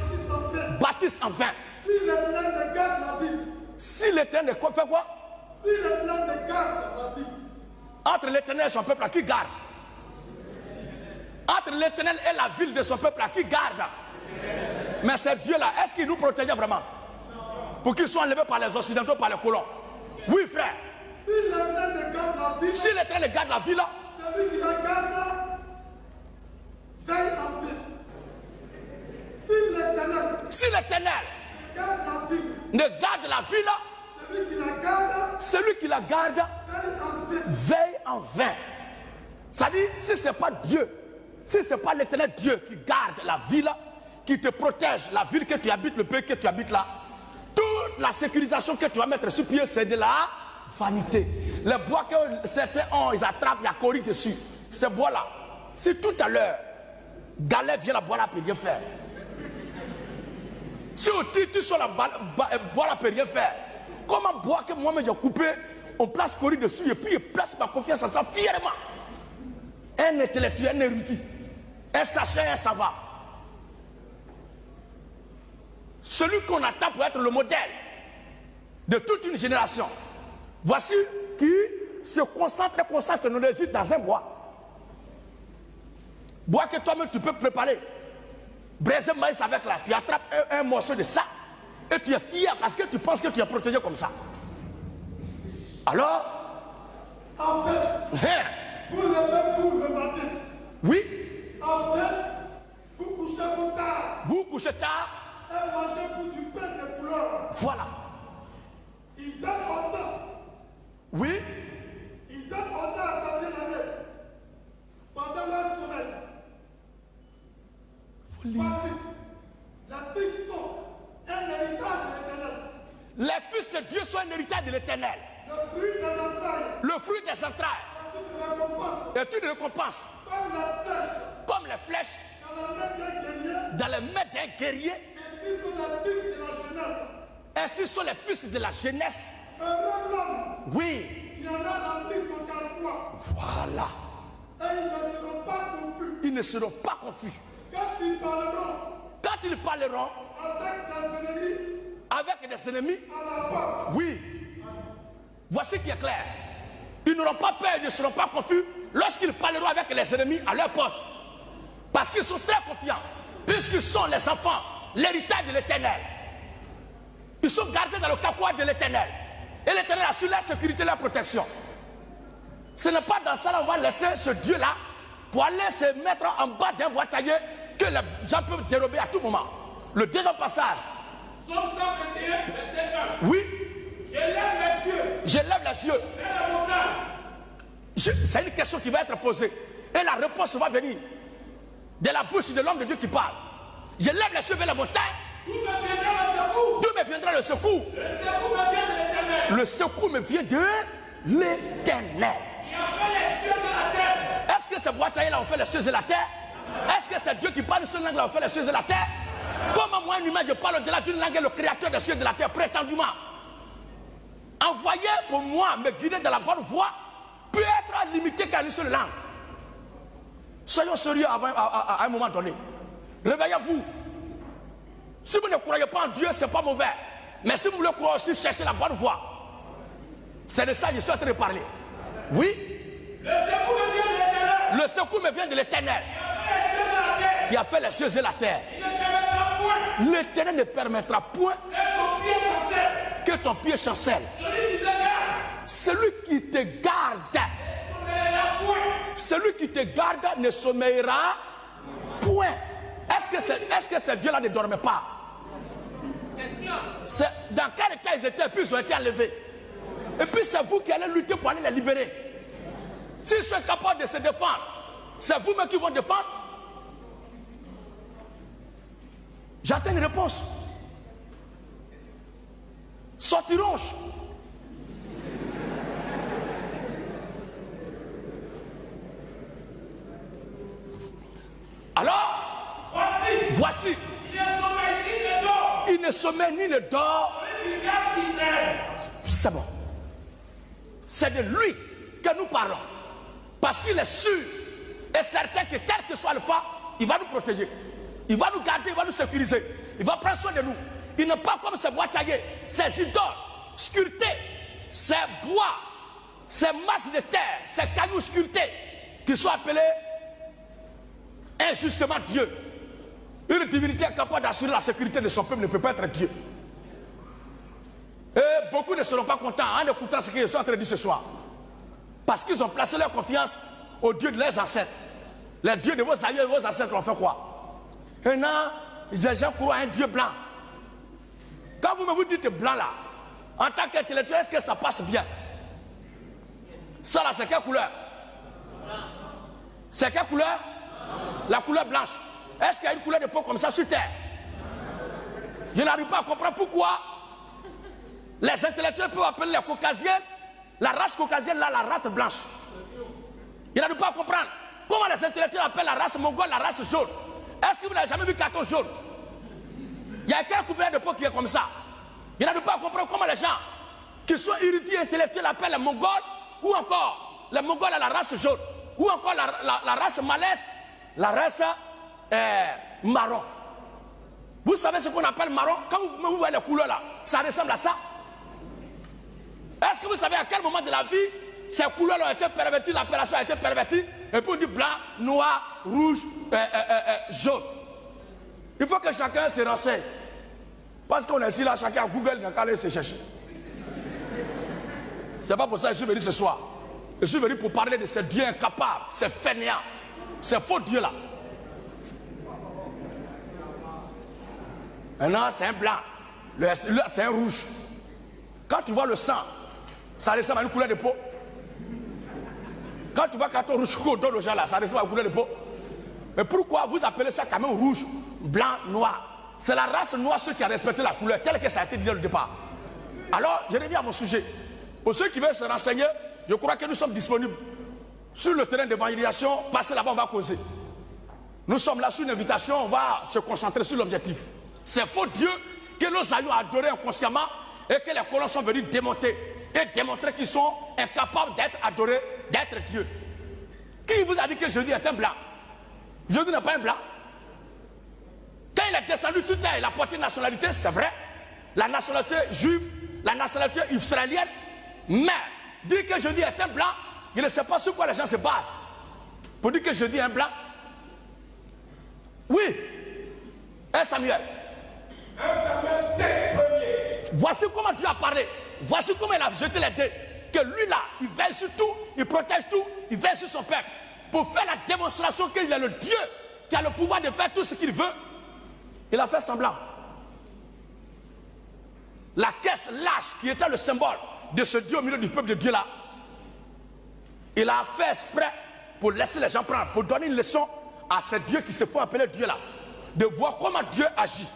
B: bâtissent en vain.
A: Si l'Éternel garde la vie,
B: si l'Éternel fait quoi?
A: si l'Éternel garde la vie,
B: entre l'Éternel et son peuple, à qui garde? Entre l'Éternel et la ville de son peuple, à qui garde? Mais ces dieux-là, est-ce qu'ils nous protégeaient vraiment? Pour qu'ils soient enlevés par les Occidentaux, par les colons? Oui, frère.
A: si l'Éternel garde la vie,
B: Si l'Éternel garde la ville, là,
A: celui qui la garde veille en vie. Si l'Éternel
B: si l'Éternel
A: garde la vie,
B: ne garde la ville, là,
A: celui qui la garde
B: celui qui la garde
A: veille en vie.
B: veille en vain. C'est-à-dire, si ce n'est pas Dieu, si ce n'est pas l'Éternel Dieu qui garde la ville, qui te protège, la ville que tu habites, le pays que tu habites là, toute la sécurisation que tu vas mettre sur pied, c'est de la vanité. Les bois que certains ont, ils attrapent, il y a coris dessus. Ces bois-là, si tout à l'heure, Galet vient la bois là, peut rien faire. Si au titre, sur la bois là, peut rien faire. Comment bois que moi-même j'ai coupé, on place coris dessus et puis je place ma confiance en ça fièrement. Un intellectuel, un érudit, un sachant, un savant. Celui qu'on attend pour être le modèle de toute une génération. Voici qui se concentre son énergie dans un bois. Bois que toi-même tu peux préparer. Braiser maïs avec là. Tu attrapes un morceau de ça et tu es fier parce que tu penses que tu es protégé comme ça. Alors,
A: En fait, vous levez pour le matin.
B: oui,
A: En fait, vous couchez tard
B: vous couchez tard,
A: et mangez pour du pain de couleur.
B: voilà.
A: Il donne autant.
B: Oui,
A: Il donne autant à sa bien-aimée pendant la semaine. Voici, la fille sont un héritage de l'Éternel.
B: les fils de Dieu sont un héritage de l'Éternel.
A: Le fruit des entrailles,
B: Le fruit des entrailles
A: ainsi que la récompense,
B: est une récompense,
A: comme la flèche
B: comme les flèches
A: dans la main d'un guerrier,
B: dans les mains d'un guerrier.
A: ainsi sont les fils de la jeunesse.
B: Ainsi sont les fils de la jeunesse.
A: Heureux l'homme
B: Oui,
A: qui en a rempli son carquois,
B: voilà.
A: et ils ne seront pas confus.
B: Ils ne seront pas confus.
A: Quand ils parleront
B: Quand ils parleront
A: avec des ennemis
B: avec des ennemis,
A: à la porte,
B: oui. Voici qui est clair. Ils n'auront pas peur, ils ne seront pas confus lorsqu'ils parleront avec les ennemis à leur porte. Parce qu'ils sont très confiants, puisqu'ils sont les enfants, l'héritage de l'Éternel. Ils sont gardés dans le carquois de l'Éternel. Et l'Éternel assure leur sécurité et leur protection. Ce n'est pas dans ça qu'on va laisser ce Dieu-là pour aller se mettre en bas d'un bois taillé que les gens peuvent dérober à tout moment. Le deuxième passage.
C: Somme 121, verset 1.
B: Oui,
C: Je lève les cieux
B: je lève les yeux.
C: vers la montagne.
B: C'est une question qui va être posée. Et la réponse va venir de la bouche de l'homme de Dieu qui parle. Je lève les yeux vers la montagne.
C: D'où me viendra le secours?
B: D'où me viendra le secours?
C: Le secours me vient de l'Éternel.
B: Le secours me vient de l'Éternel.
C: Il a fait les cieux et la terre.
B: Est-ce que ces bois taillés là ont fait les cieux et la terre? Est-ce que c'est Dieu qui parle sur une langue là ont fait les cieux et la terre? Comment moi, un humain, je parle au-delà d'une langue et le créateur des cieux et de la terre, prétendument? Envoyé pour moi, me guider dans la bonne voie, peut être limité qu'à une seule langue. Soyons sérieux à un moment donné. Réveillez-vous. Si vous ne croyez pas en Dieu, ce n'est pas mauvais. Mais si vous voulez croire aussi, cherchez la bonne voie. C'est de ça que je suis en train de parler. Oui,
C: Le secours me vient de l'Éternel.
B: le secours me vient de l'Éternel
C: Il a fait les cieux et la terre.
B: qui a fait les cieux et la terre.
C: Il ne permettra point
B: L'Éternel ne permettra point
C: que ton pied chancelle.
B: que ton pied chancelle.
C: Celui qui te garde.
B: Celui qui te garde ne sommeillera point. Est-ce que ces dieux-là ne dormaient pas? Dans quel cas ils étaient, puis ils ont été enlevés. Et puis c'est vous qui allez lutter pour aller les libérer. S'ils sont capables de se défendre, c'est vous-même qui vont défendre. J'attends une réponse. Sortirons. Alors, voici. Il ne sommeille ni ne dort. C'est bon. C'est de lui que nous parlons. Parce qu'il est sûr et certain que quel que soit le fois, il va nous protéger. Il va nous garder, il va nous sécuriser. Il va prendre soin de nous. Il n'est pas comme ces bois taillés, ces idoles, sculptés, ces bois, ces masses de terre, ces cailloux sculptés qui sont appelés injustement Dieu. Une divinité capable d'assurer la sécurité de son peuple ne peut pas être Dieu. Et beaucoup ne seront pas contents en écoutant ce qu'ils sont en train de dire ce soir. Parce qu'ils ont placé leur confiance au Dieu de leurs ancêtres. Les dieux de vos aïeux et vos ancêtres ont fait quoi? Et non, les gens croient à un Dieu blanc. Quand vous me dites blanc là, en tant qu'intellectuel, est-ce que ça passe bien? Ça là, c'est quelle couleur? C'est quelle couleur? La couleur blanche. Est-ce qu'il y a une couleur de peau comme ça sur terre? Je n'arrive pas à comprendre pourquoi les intellectuels peuvent appeler les caucasiens, la race caucasienne là, la race blanche. Je n'arrive pas à comprendre comment les intellectuels appellent la race mongole, la race jaune. Est-ce que vous n'avez jamais vu carton jaune? Il y a quelle couleur de peau qui est comme ça? Je n'arrive pas à comprendre comment les gens qui sont érudits intellectuels appellent les mongols, ou encore les mongols à la race jaune, ou encore la race malaise, la race marron. Vous savez ce qu'on appelle marron? Quand vous voyez les couleurs là, ça ressemble à ça. Est-ce que vous savez à quel moment de la vie ces couleurs ont été perverties, l'appellation a été pervertie, et puis on dit blanc, noir, rouge, jaune. Il faut que chacun se renseigne. Parce qu'on est ici là, chacun à Google n'a qu'à aller se chercher. C'est pas pour ça que je suis venu ce soir. Je suis venu pour parler de ces dieux incapables, ces fainéants, ces faux dieux là. Maintenant, c'est un blanc, c'est un rouge. Quand tu vois le sang, ça ressemble à une couleur de peau. Quand tu vois carton rouge qu'on donne aux gens là, ça ressemble à une couleur de peau. Mais pourquoi vous appelez ça quand même rouge, blanc, noir? C'est la race noire ceux qui a respecté la couleur telle que ça a été dit au départ. Alors, je reviens à mon sujet. Pour ceux qui veulent se renseigner, je crois que nous sommes disponibles sur le terrain d'évangélisation. Passez là-bas, on va causer. Nous sommes là sous une invitation, on va se concentrer sur l'objectif. C'est faux Dieu que nos aïeux ont adoré inconsciemment et que les colons sont venus démonter et démontrer qu'ils sont incapables d'être adorés, d'être Dieu. Qui vous a dit que Jésus est un blanc? Jésus n'est pas un blanc. Quand il est descendu sur terre, il a porté une nationalité, c'est vrai. La nationalité juive, la nationalité israélienne. Mais dire que Jésus est un blanc, je ne sais pas sur quoi les gens se basent. Pour dire que Jésus est un blanc. Oui. 1 Samuel.
C: 1 Samuel 5, premier.
B: Voici comment Dieu a parlé. Voici comment il a jeté les dés. Que lui là, il veille sur tout, il protège tout, il veille sur son peuple. Pour faire la démonstration qu'il est le Dieu qui a le pouvoir de faire tout ce qu'il veut. Il a fait semblant. La caisse lâche qui était le symbole de ce Dieu au milieu du peuple de Dieu là, il a fait exprès pour laisser les gens prendre, pour donner une leçon à ces dieux qui se font appeler Dieu là, de voir comment Dieu agit.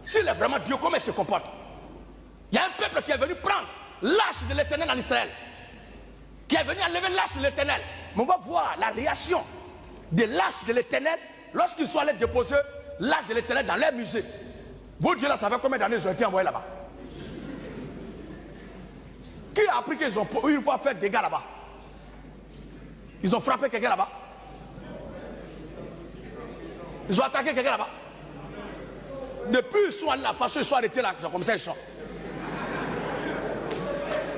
B: S'il est vraiment Dieu, comment il se comporte. Il y a un peuple qui est venu prendre l'arche de l'Éternel en Israël, qui est venu enlever l'arche de l'Éternel. Mais on va voir la réaction de l'arche de l'Éternel lorsqu'ils sont allés déposer l'arche de l'Éternel dans leur musée. Vos dieux là, ça fait combien d'années ils ont été envoyés là-bas? Qui a appris qu'ils ont une fois fait des dégâts là-bas? Ils ont frappé quelqu'un là-bas? Ils ont attaqué quelqu'un là-bas? Depuis ils sont allés la façon ils sont arrêtés là, comme ça ils sont.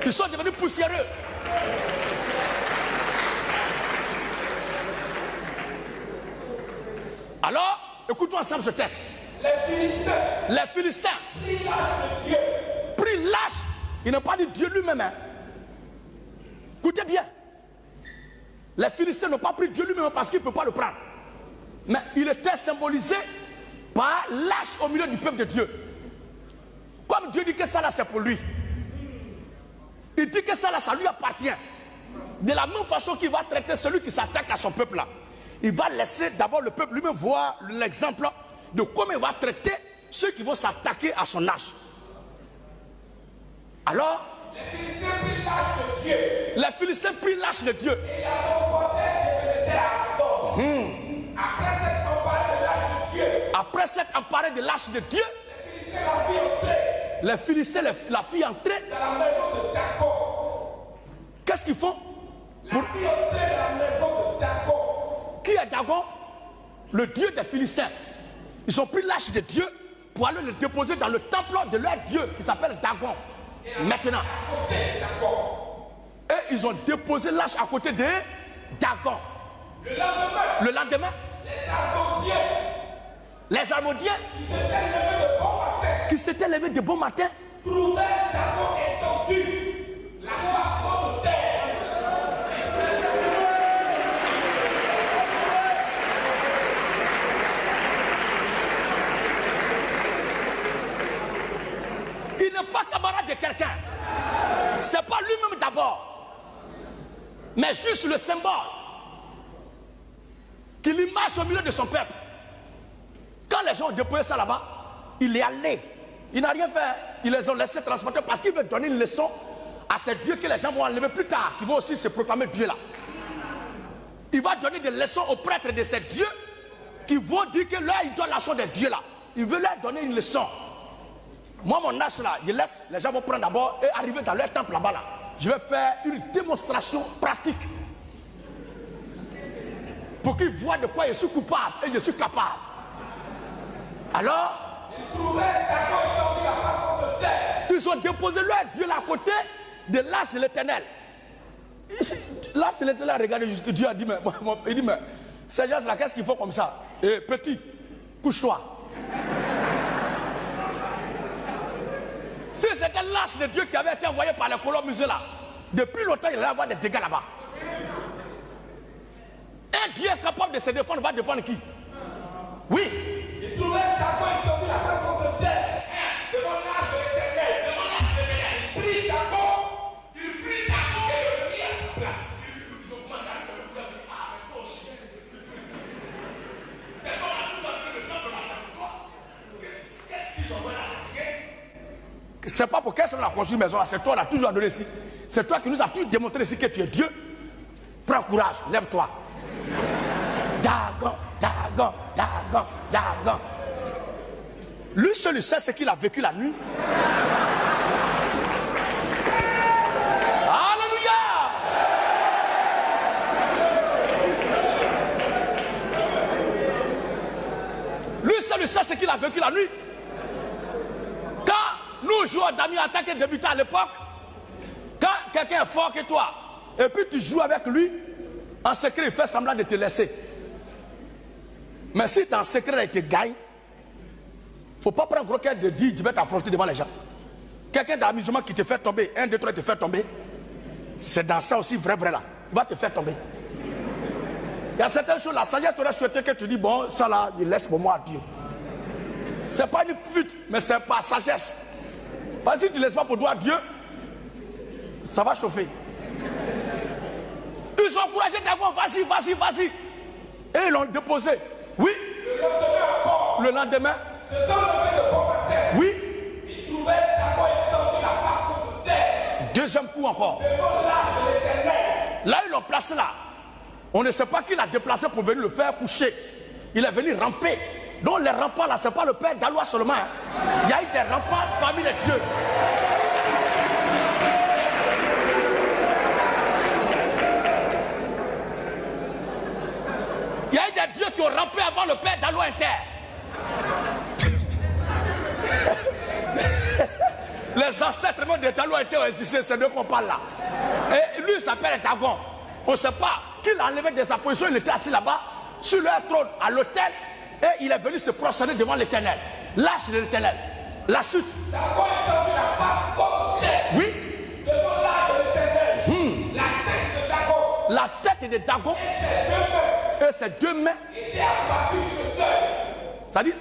B: Ils sont devenus poussiéreux. Alors, écoutons ensemble ce texte.
C: Les Philistins
B: Les Philistins
C: prirent l'arche de Dieu
B: prirent l'arche Il n'a pas dit Dieu lui-même. Hein. Écoutez bien. Les Philistins n'ont pas pris Dieu lui-même parce qu'ils ne peuvent pas le prendre. Mais il était symbolisé par lâche au milieu du peuple de Dieu. Comme Dieu dit que ça là c'est pour lui. Il dit que ça là ça lui appartient. De la même façon qu'il va traiter celui qui s'attaque à son peuple là. Il va laisser d'abord le peuple lui-même voir l'exemple de comment il va traiter ceux qui vont s'attaquer à son âge. Alors,
C: les Philistins prirent l'âge de Dieu.
B: Les Philistins prirent l'âge de Dieu.
C: Et la confrontèrent et blessèrent à Asdod. Après s'être emparés de l'âge de Dieu.
B: Après s'être emparés de l'âge de Dieu.
C: Les Philistins la firent entrer.
B: Les Philistins la firent entrer.
C: Dans la maison de Dagon.
B: Qu'est-ce qu'ils font?
C: La firent entrer dans la maison de Dagon.
B: Qui est Dagon? Le Dieu des Philistins. Ils ont pris l'âge de Dieu pour aller le déposer dans le temple de leur Dieu qui s'appelle Dagon. Maintenant. Et ils ont déposé l'âge à côté de Dagon. Le lendemain, les Almodiens qui s'étaient levés de bon matin
C: trouvèrent Dagon étendu, la face contre terre.
B: Il n'est pas camarade de quelqu'un. C'est pas lui-même d'abord. Mais juste le symbole. Qu'il marche au milieu de son peuple. Quand les gens ont déposé ça là-bas, il est allé. Il n'a rien fait. Ils les ont laissés transporter parce qu'il veut donner une leçon à ces dieux que les gens vont enlever plus tard, qui vont aussi se proclamer Dieu là. Il va donner des leçons aux prêtres de ces dieux qui vont dire que leur idolation des dieux là. Il veut leur donner une leçon. Moi, mon âge là, je laisse, les gens vont prendre d'abord et arriver dans leur temple là-bas là. Je vais faire une démonstration pratique. Pour qu'ils voient de quoi je suis coupable et je suis capable. Alors, ils ont déposé leur Dieu là à côté de l'âge de l'Éternel. L'âge de l'Éternel, regardez jusqu'à Dieu a dit, il dit, mais ces gens-là, qu'est-ce qu'ils font comme ça? Et petit, couche-toi. Si c'était l'âge de Dieu qui avait été envoyé par les colons musées là, depuis longtemps il allait avoir des dégâts là-bas. Un Dieu capable de se défendre va défendre qui? Oui.
C: Ils trouvèrent Dagon étendu, la face contre terre. Devant l'âge de l'Éternel, devant l'âge de l'Éternel. Il prit Dagon et le mit à sa place. Ils ont commencé à faire le problème. Ah, mais toi aussi. C'est comme on a toujours appelé le temple dans sa foi. Qu'est-ce qu'ils ont fait là?
B: C'est pas pour qu'est-ce qu'on a construit une maison là, c'est toi qui as toujours donné ici. C'est toi qui nous as toujours démontré ici que tu es Dieu. Prends courage, lève-toi. Dagon, Dagon, Dagon, Dagon. Lui seul il sait ce qu'il a vécu la nuit. Alléluia. Lui seul il sait ce qu'il a vécu la nuit. Quand nous jouons d'amis en tant que débutants à l'époque, quand quelqu'un est fort que toi, et puis tu joues avec lui, en secret il fait semblant de te laisser. Mais si tu es en secret et tu gagnes, il ne faut pas prendre gros cœur de dire tu vas t'affronter devant les gens. Quelqu'un d'amusement qui te fait tomber, 1, 2, 3 te fait tomber, c'est dans ça aussi vrai là, il va te faire tomber. Il y a certaines choses, la sagesse t'aurait souhaité que tu dis bon, ça là, il laisse pour moi à Dieu. Ce n'est pas une pute, mais c'est pas sagesse. Parce que si tu ne laisses pas pour toi à Dieu, ça va chauffer. Ils ont encouragé Dagon, vas-y, vas-y, vas-y. Et ils l'ont déposé. Oui. Le lendemain. Oui.
C: Ils trouvaient Dagon étendu, la face contre terre.
B: Deuxième coup encore.
C: Devant l'âge de l'Éternel.
B: Là, ils l'ont placé là. On ne sait pas qui l'a déplacé pour venir le faire coucher. Il est venu ramper. Donc les remparts là, ce n'est pas le père d'Alois seulement. Hein. Il y a eu des remparts parmi les dieux. Il y a eu des dieux qui ont rampé avant le père d'Alois Inter. Les ancêtres même de Dalo Inter ont existé, c'est d'eux qu'on parle là. Et lui il s'appelle Dagon. On ne sait pas qui l'a enlevé de sa position, il était assis là-bas, sur leur trône, à l'autel. Et il est venu se prosterner devant l'Éternel. Lâche de l'Éternel. La suite.
C: Dagon étendu, la face contre terre.
B: Oui. de Dagon. Et ses deux mains
C: étaient abattues sur le sol.
B: C'est-à-dire,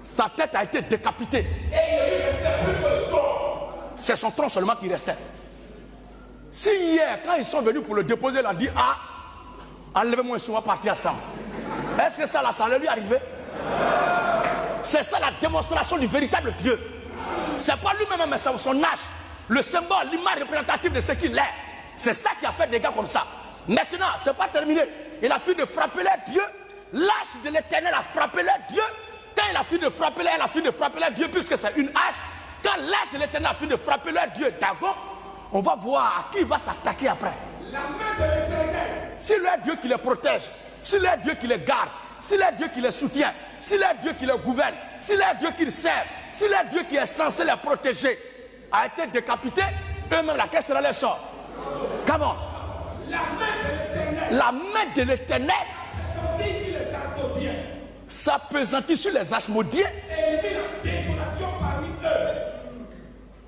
B: sa tête a été décapitée.
C: Et il ne lui restait plus que le tronc.
B: C'est son tronc seulement qui restait. Si hier, quand ils sont venus pour le déposer, il a dit, ah, enlevez-moi un souvent partir ensemble. Est-ce que ça, là, ça allait lui arriver? C'est ça la démonstration du véritable Dieu. C'est pas lui-même, mais c'est son âge. Le symbole, l'image représentative de ce qu'il est. C'est ça qui a fait des gars comme ça. Maintenant, c'est pas terminé. Il a fini de frapper leur Dieu. L'âge de l'Éternel a frappé leur Dieu. Quand il a fini de frapper leur, il a fini de frapper leur Dieu, puisque c'est une hache. Quand l'âge de l'Éternel a fini de frapper leur Dieu, Dagon, on va voir à qui il va s'attaquer après.
C: La main de l'Éternel.
B: Si leur Dieu qui les protège, si leur Dieu qui les garde, si leur Dieu qui les soutient, si leur Dieu qui les gouverne, si leur Dieu qui les sert, si leur Dieu qui est censé les protéger a été décapité, eux-mêmes, laquelle sera leur sort? Comment?
C: La main de l'Éternel.
B: La main de l'Éternel
C: S'appesantit sur les Asdodiens.
B: s'appesantit sur les Asmodiens.
C: Et il mit la désolation parmi eux.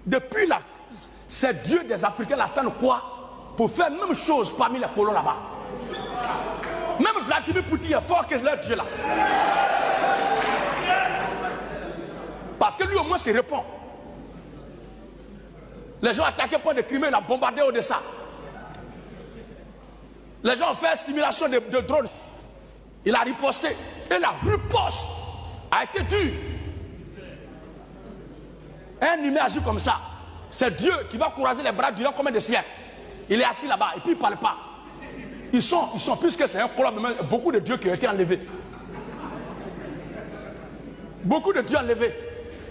B: Depuis là, ces dieux des Africains l'attendent quoi? Pour faire la même chose parmi les colons là-bas. Même Vladimir Poutine est fort que leur Dieu là. Parce que lui au moins se répond. Les gens attaquaient point de Crimée, il a bombardé Odessa. Les gens ont fait simulation de drones. Il a riposté. Et la riposte a été dure. Un humain agit comme ça. C'est Dieu qui va croiser les bras durant combien de siècles? Il est assis là-bas et puis il ne parle pas. Ils sont puisque c'est un club, beaucoup de dieux qui ont été enlevés. Beaucoup de dieux enlevés.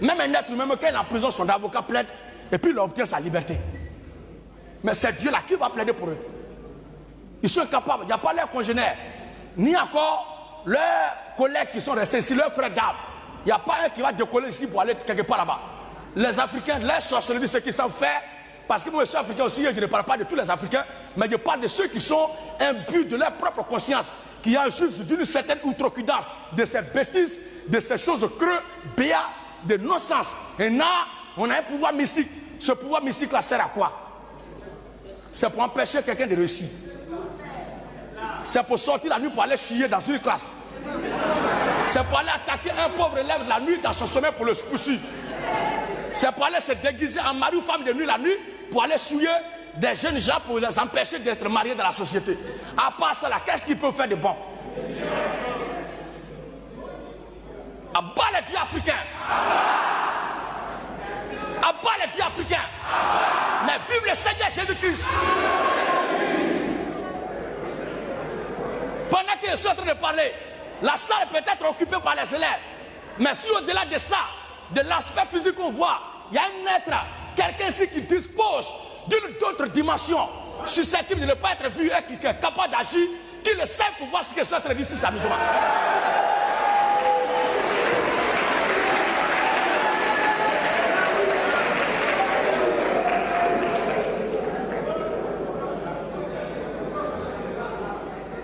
B: Même un être humain, quand il est en prison, son avocat plaide et puis il obtient sa liberté. Mais c'est Dieu là qui va plaider pour eux. Ils sont incapables, il n'y a pas leurs congénères, ni encore leurs collègues qui sont restés ici, leurs frères d'armes. Il n'y a pas un qui va décoller ici pour aller quelque part là-bas. Les Africains, les sorcelleries, ceux qui savent faire, parce que moi je suis africain aussi, je ne parle pas de tous les Africains, mais je parle de ceux qui sont imbus de leur propre conscience, qui en jugent d'une certaine outrecuidance, de ces bêtises, de ces choses creux, béats, de non-sens. Et là, on a un pouvoir mystique. Ce pouvoir mystique-là sert à quoi? C'est pour empêcher quelqu'un de réussir. C'est pour sortir la nuit pour aller chier dans une classe. C'est pour aller attaquer un pauvre élève la nuit dans son sommeil pour le poursuivre. C'est pour aller se déguiser en mari ou femme de nuit la nuit pour aller souiller des jeunes gens pour les empêcher d'être mariés dans la société. À part ça, qu'est-ce qu'ils peuvent faire de bon? À bas les dieux africains. À bas les dieux africains. Mais vive le Seigneur Jésus-Christ. Pendant que je suis en train de parler, la salle peut être occupée par les élèves. Mais si au-delà de ça, de l'aspect physique qu'on voit, il y a un être, quelqu'un ici qui dispose d'une autre dimension, susceptible de ne pas être vu et qui est capable d'agir, qui le sait pour voir ce que je suis en train de dire ici, c'est amusant.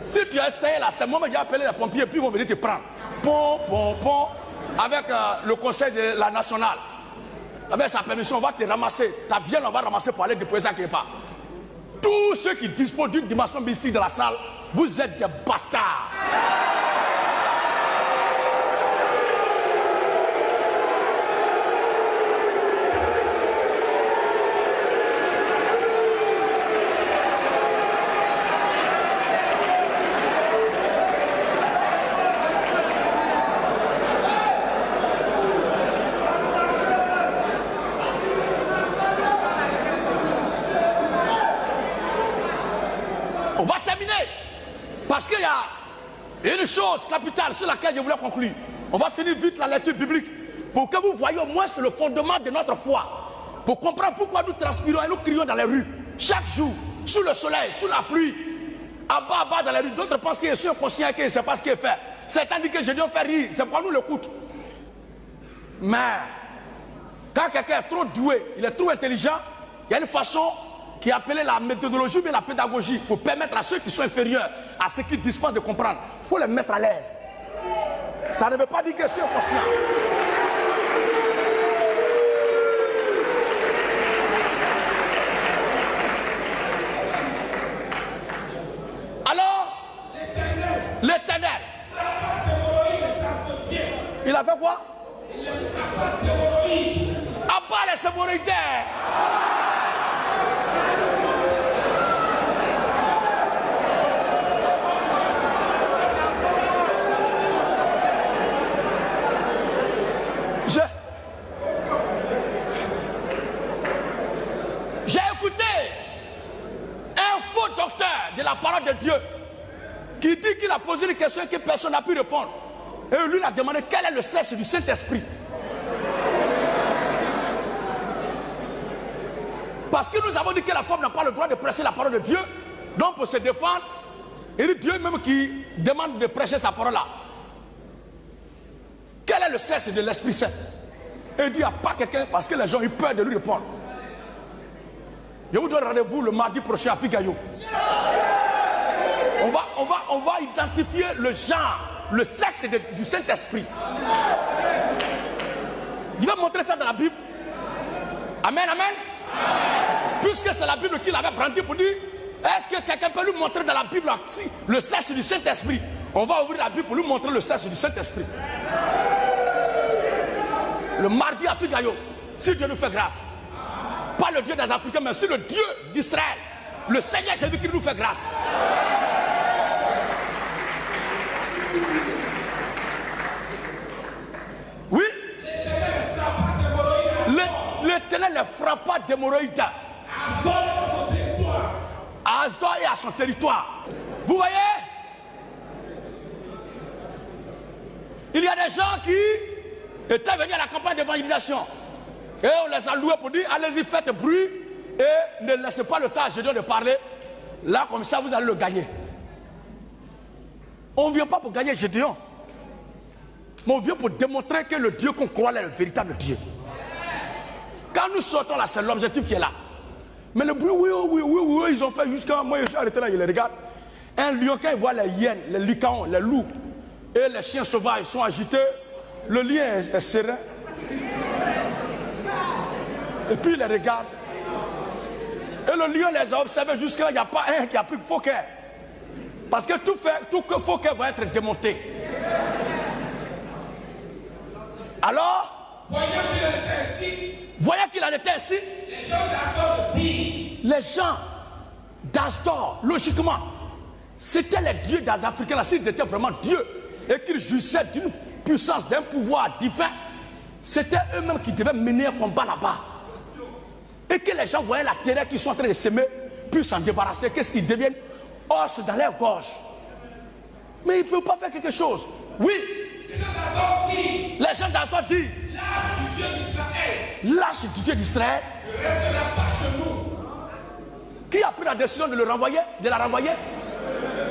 B: Si tu as essayé là, c'est moi qui ai appelé les pompiers, puis ils vont venir te prendre. Pom, avec le conseil de la nationale. Avec sa permission, on va te ramasser. Ta viande, on va ramasser pour aller déposer ça quelque part. Tous ceux qui disposent d'une dimension mystique de la salle, vous êtes des bâtards. On va terminer. Parce qu'il y a une chose capitale sur laquelle je voulais conclure. On va finir vite la lecture biblique. Pour que vous voyez au moins le fondement de notre foi. Pour comprendre pourquoi nous transpirons et nous crions dans les rues. Chaque jour, sous le soleil, sous la pluie. À bas dans les rues. D'autres pensent qu'ils sont conscients qu'ils ne savent pas ce qu'ils font. Certains disent que je dois faire rire. C'est pourquoi nous l'écoutons. Mais quand quelqu'un est trop doué, il est trop intelligent, il y a une façon qui est appelée la méthodologie, mais la pédagogie, pour permettre à ceux qui sont inférieurs à ceux qui dispensent de comprendre. Il faut les mettre à l'aise. Ça ne veut pas dire qu'ils sont conscients. Alors, L'Éternel. Il a fait quoi? Abat les hémorroïdaires. J'ai écouté un faux docteur de la parole de Dieu qui dit qu'il a posé une question que personne n'a pu répondre. Et lui, il a demandé quel est le sexe du Saint-Esprit. Parce que nous avons dit que la femme n'a pas le droit de prêcher la parole de Dieu. Donc pour se défendre, il dit Dieu même qui demande de prêcher sa parole là. Quel est le sexe de l'Esprit Saint? Et il dit il n'y a pas quelqu'un parce que les gens ont eu peur de lui répondre. Je vous donne rendez-vous le mardi prochain à Figayo. On va identifier le genre, le sexe du Saint-Esprit. Il va montrer ça dans la Bible. Amen, amen. Puisque c'est la Bible qu'il avait brandi pour dire, est-ce que quelqu'un peut lui montrer dans la Bible le sexe du Saint-Esprit? On va ouvrir la Bible pour lui montrer le sexe du Saint-Esprit. Le mardi à Figayo, si Dieu nous fait grâce. Pas le Dieu des Africains, mais c'est le Dieu d'Israël. Le Seigneur Jésus qui nous fait grâce. Oui. L'Éternel ne frappa d'hémorroïdes à Asdod et à son territoire. Vous voyez? Il y a des gens qui étaient venus à la campagne d'évangélisation. Et on les a loués pour dire, allez-y, faites bruit et ne laissez pas le temps à Gédéon de parler. Là, comme ça, vous allez le gagner. On ne vient pas pour gagner Gédéon. Mais on vient pour démontrer que le Dieu qu'on croit est le véritable Dieu. Quand nous sortons là, c'est l'objectif qui est là. Mais le bruit, oui, ils ont fait jusqu'à... Moi, je suis arrêté là, je les regarde. Un lion, quand il voit les hyènes, les lycaons, les loups et les chiens sauvages sont agités, le lion est serein. Et puis il les regarde. Et le lion les a observés jusqu'à là, il n'y a pas un qui a pris faux cœur. Parce que tout faux cœur va être démonté. Alors, voyant qu'il en était ainsi, les gens d'Asdod, logiquement, c'était les dieux des Africains là, s'ils étaient vraiment dieux et qu'ils jouissaient d'une puissance, d'un pouvoir divin, c'était eux-mêmes qui devaient mener un combat là-bas. Et que les gens voyaient la terreur qu'ils sont en train de s'aimer, puis s'en débarrasser, qu'est-ce qu'ils deviennent? Os dans leur gorge. Mais ils ne peuvent pas faire quelque chose. Oui. Les gens d'Asdod disent, lâche du Dieu d'Israël. Ne restera pas chez nous. Qui a pris la décision de le renvoyer, de la renvoyer?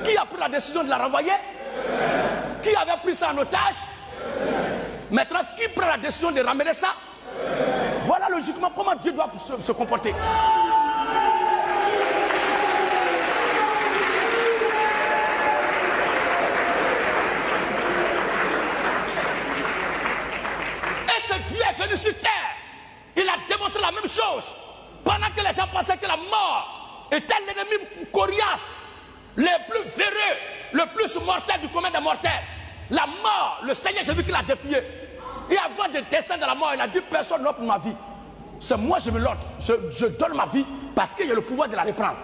B: Qui a pris la décision de la renvoyer? Qui avait pris ça en otage? Maintenant, qui prend la décision de ramener ça? Voilà logiquement comment Dieu doit se comporter. Et ce Dieu est venu sur terre. Il a démontré la même chose. Pendant que les gens pensaient que la mort était l'ennemi coriace, le plus véreux, le plus mortel du commun des mortels. La mort, le Seigneur Jésus qui l'a défié. Et avant de descendre dans la mort, il a dit personne n'offre ma vie. C'est moi je me l'ôte. Je donne ma vie parce qu'il y a le pouvoir de la reprendre.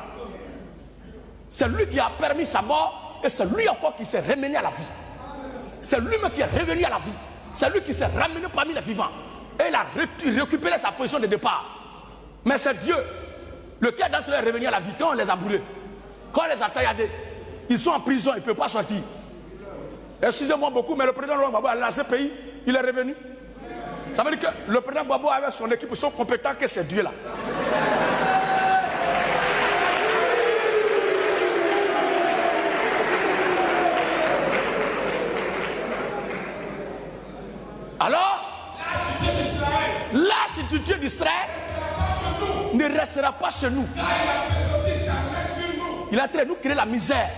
B: C'est lui qui a permis sa mort et c'est lui encore qui s'est ramené à la vie. C'est lui-même qui est revenu à la vie. C'est lui qui s'est ramené parmi les vivants. Et il a récupéré sa position de départ. Mais c'est Dieu. Lequel d'entre eux est revenu à la vie quand on les a brûlés? Quand on les a tailladés? Ils sont en prison, ils ne peuvent pas sortir. Excusez-moi beaucoup, mais le président Laurent Gbagbo a lancé le pays, il est revenu. Ça veut dire que le président Gbagbo avec son équipe sont compétents que c'est Dieu là. Alors, lâche du Dieu d'Israël ne restera pas chez nous. Il est en train de nous créer la misère.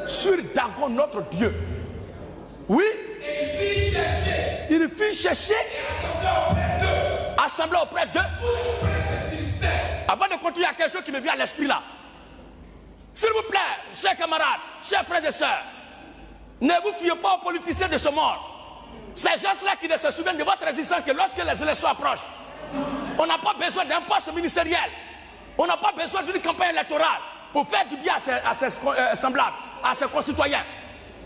B: Sur Dagon, notre Dieu. Oui. Il fit chercher. Assembler auprès d'eux. Avant de continuer, il y a quelque chose qui me vient à l'esprit là. S'il vous plaît, chers camarades, chers frères et sœurs, ne vous fiez pas aux politiciens de ce monde. Ces gens-là qui ne se souviennent de votre résistance que lorsque les élections approchent. On n'a pas besoin d'un poste ministériel. On n'a pas besoin d'une campagne électorale pour faire du bien à ses semblables, à ses concitoyens.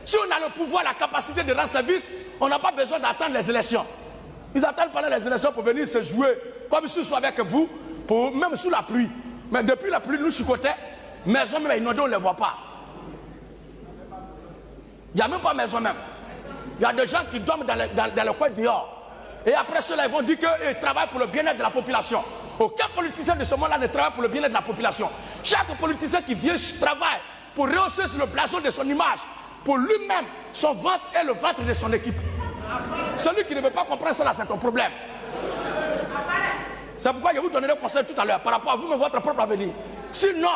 B: Si on a le pouvoir, la capacité de rendre service, on n'a pas besoin d'attendre les élections. Ils attendent pendant les élections pour venir se jouer comme s'ils sont avec vous, même sous la pluie. Mais depuis la pluie, nous chicotait, maison même inondée, on ne les voit pas. Il n'y a même pas maison même. Il y a des gens qui dorment dans le coin dehors. Et après cela, ils vont dire qu'ils travaillent pour le bien-être de la population. Aucun politicien de ce monde-là ne travaille pour le bien-être de la population. Chaque politicien qui vient travaille pour rehausser sur le blason de son image, pour lui-même, son ventre et le ventre de son équipe. Celui qui ne veut pas comprendre cela, c'est un problème. C'est pourquoi je vous donnerai le conseil tout à l'heure par rapport à vous-même, votre propre avenir. Sinon,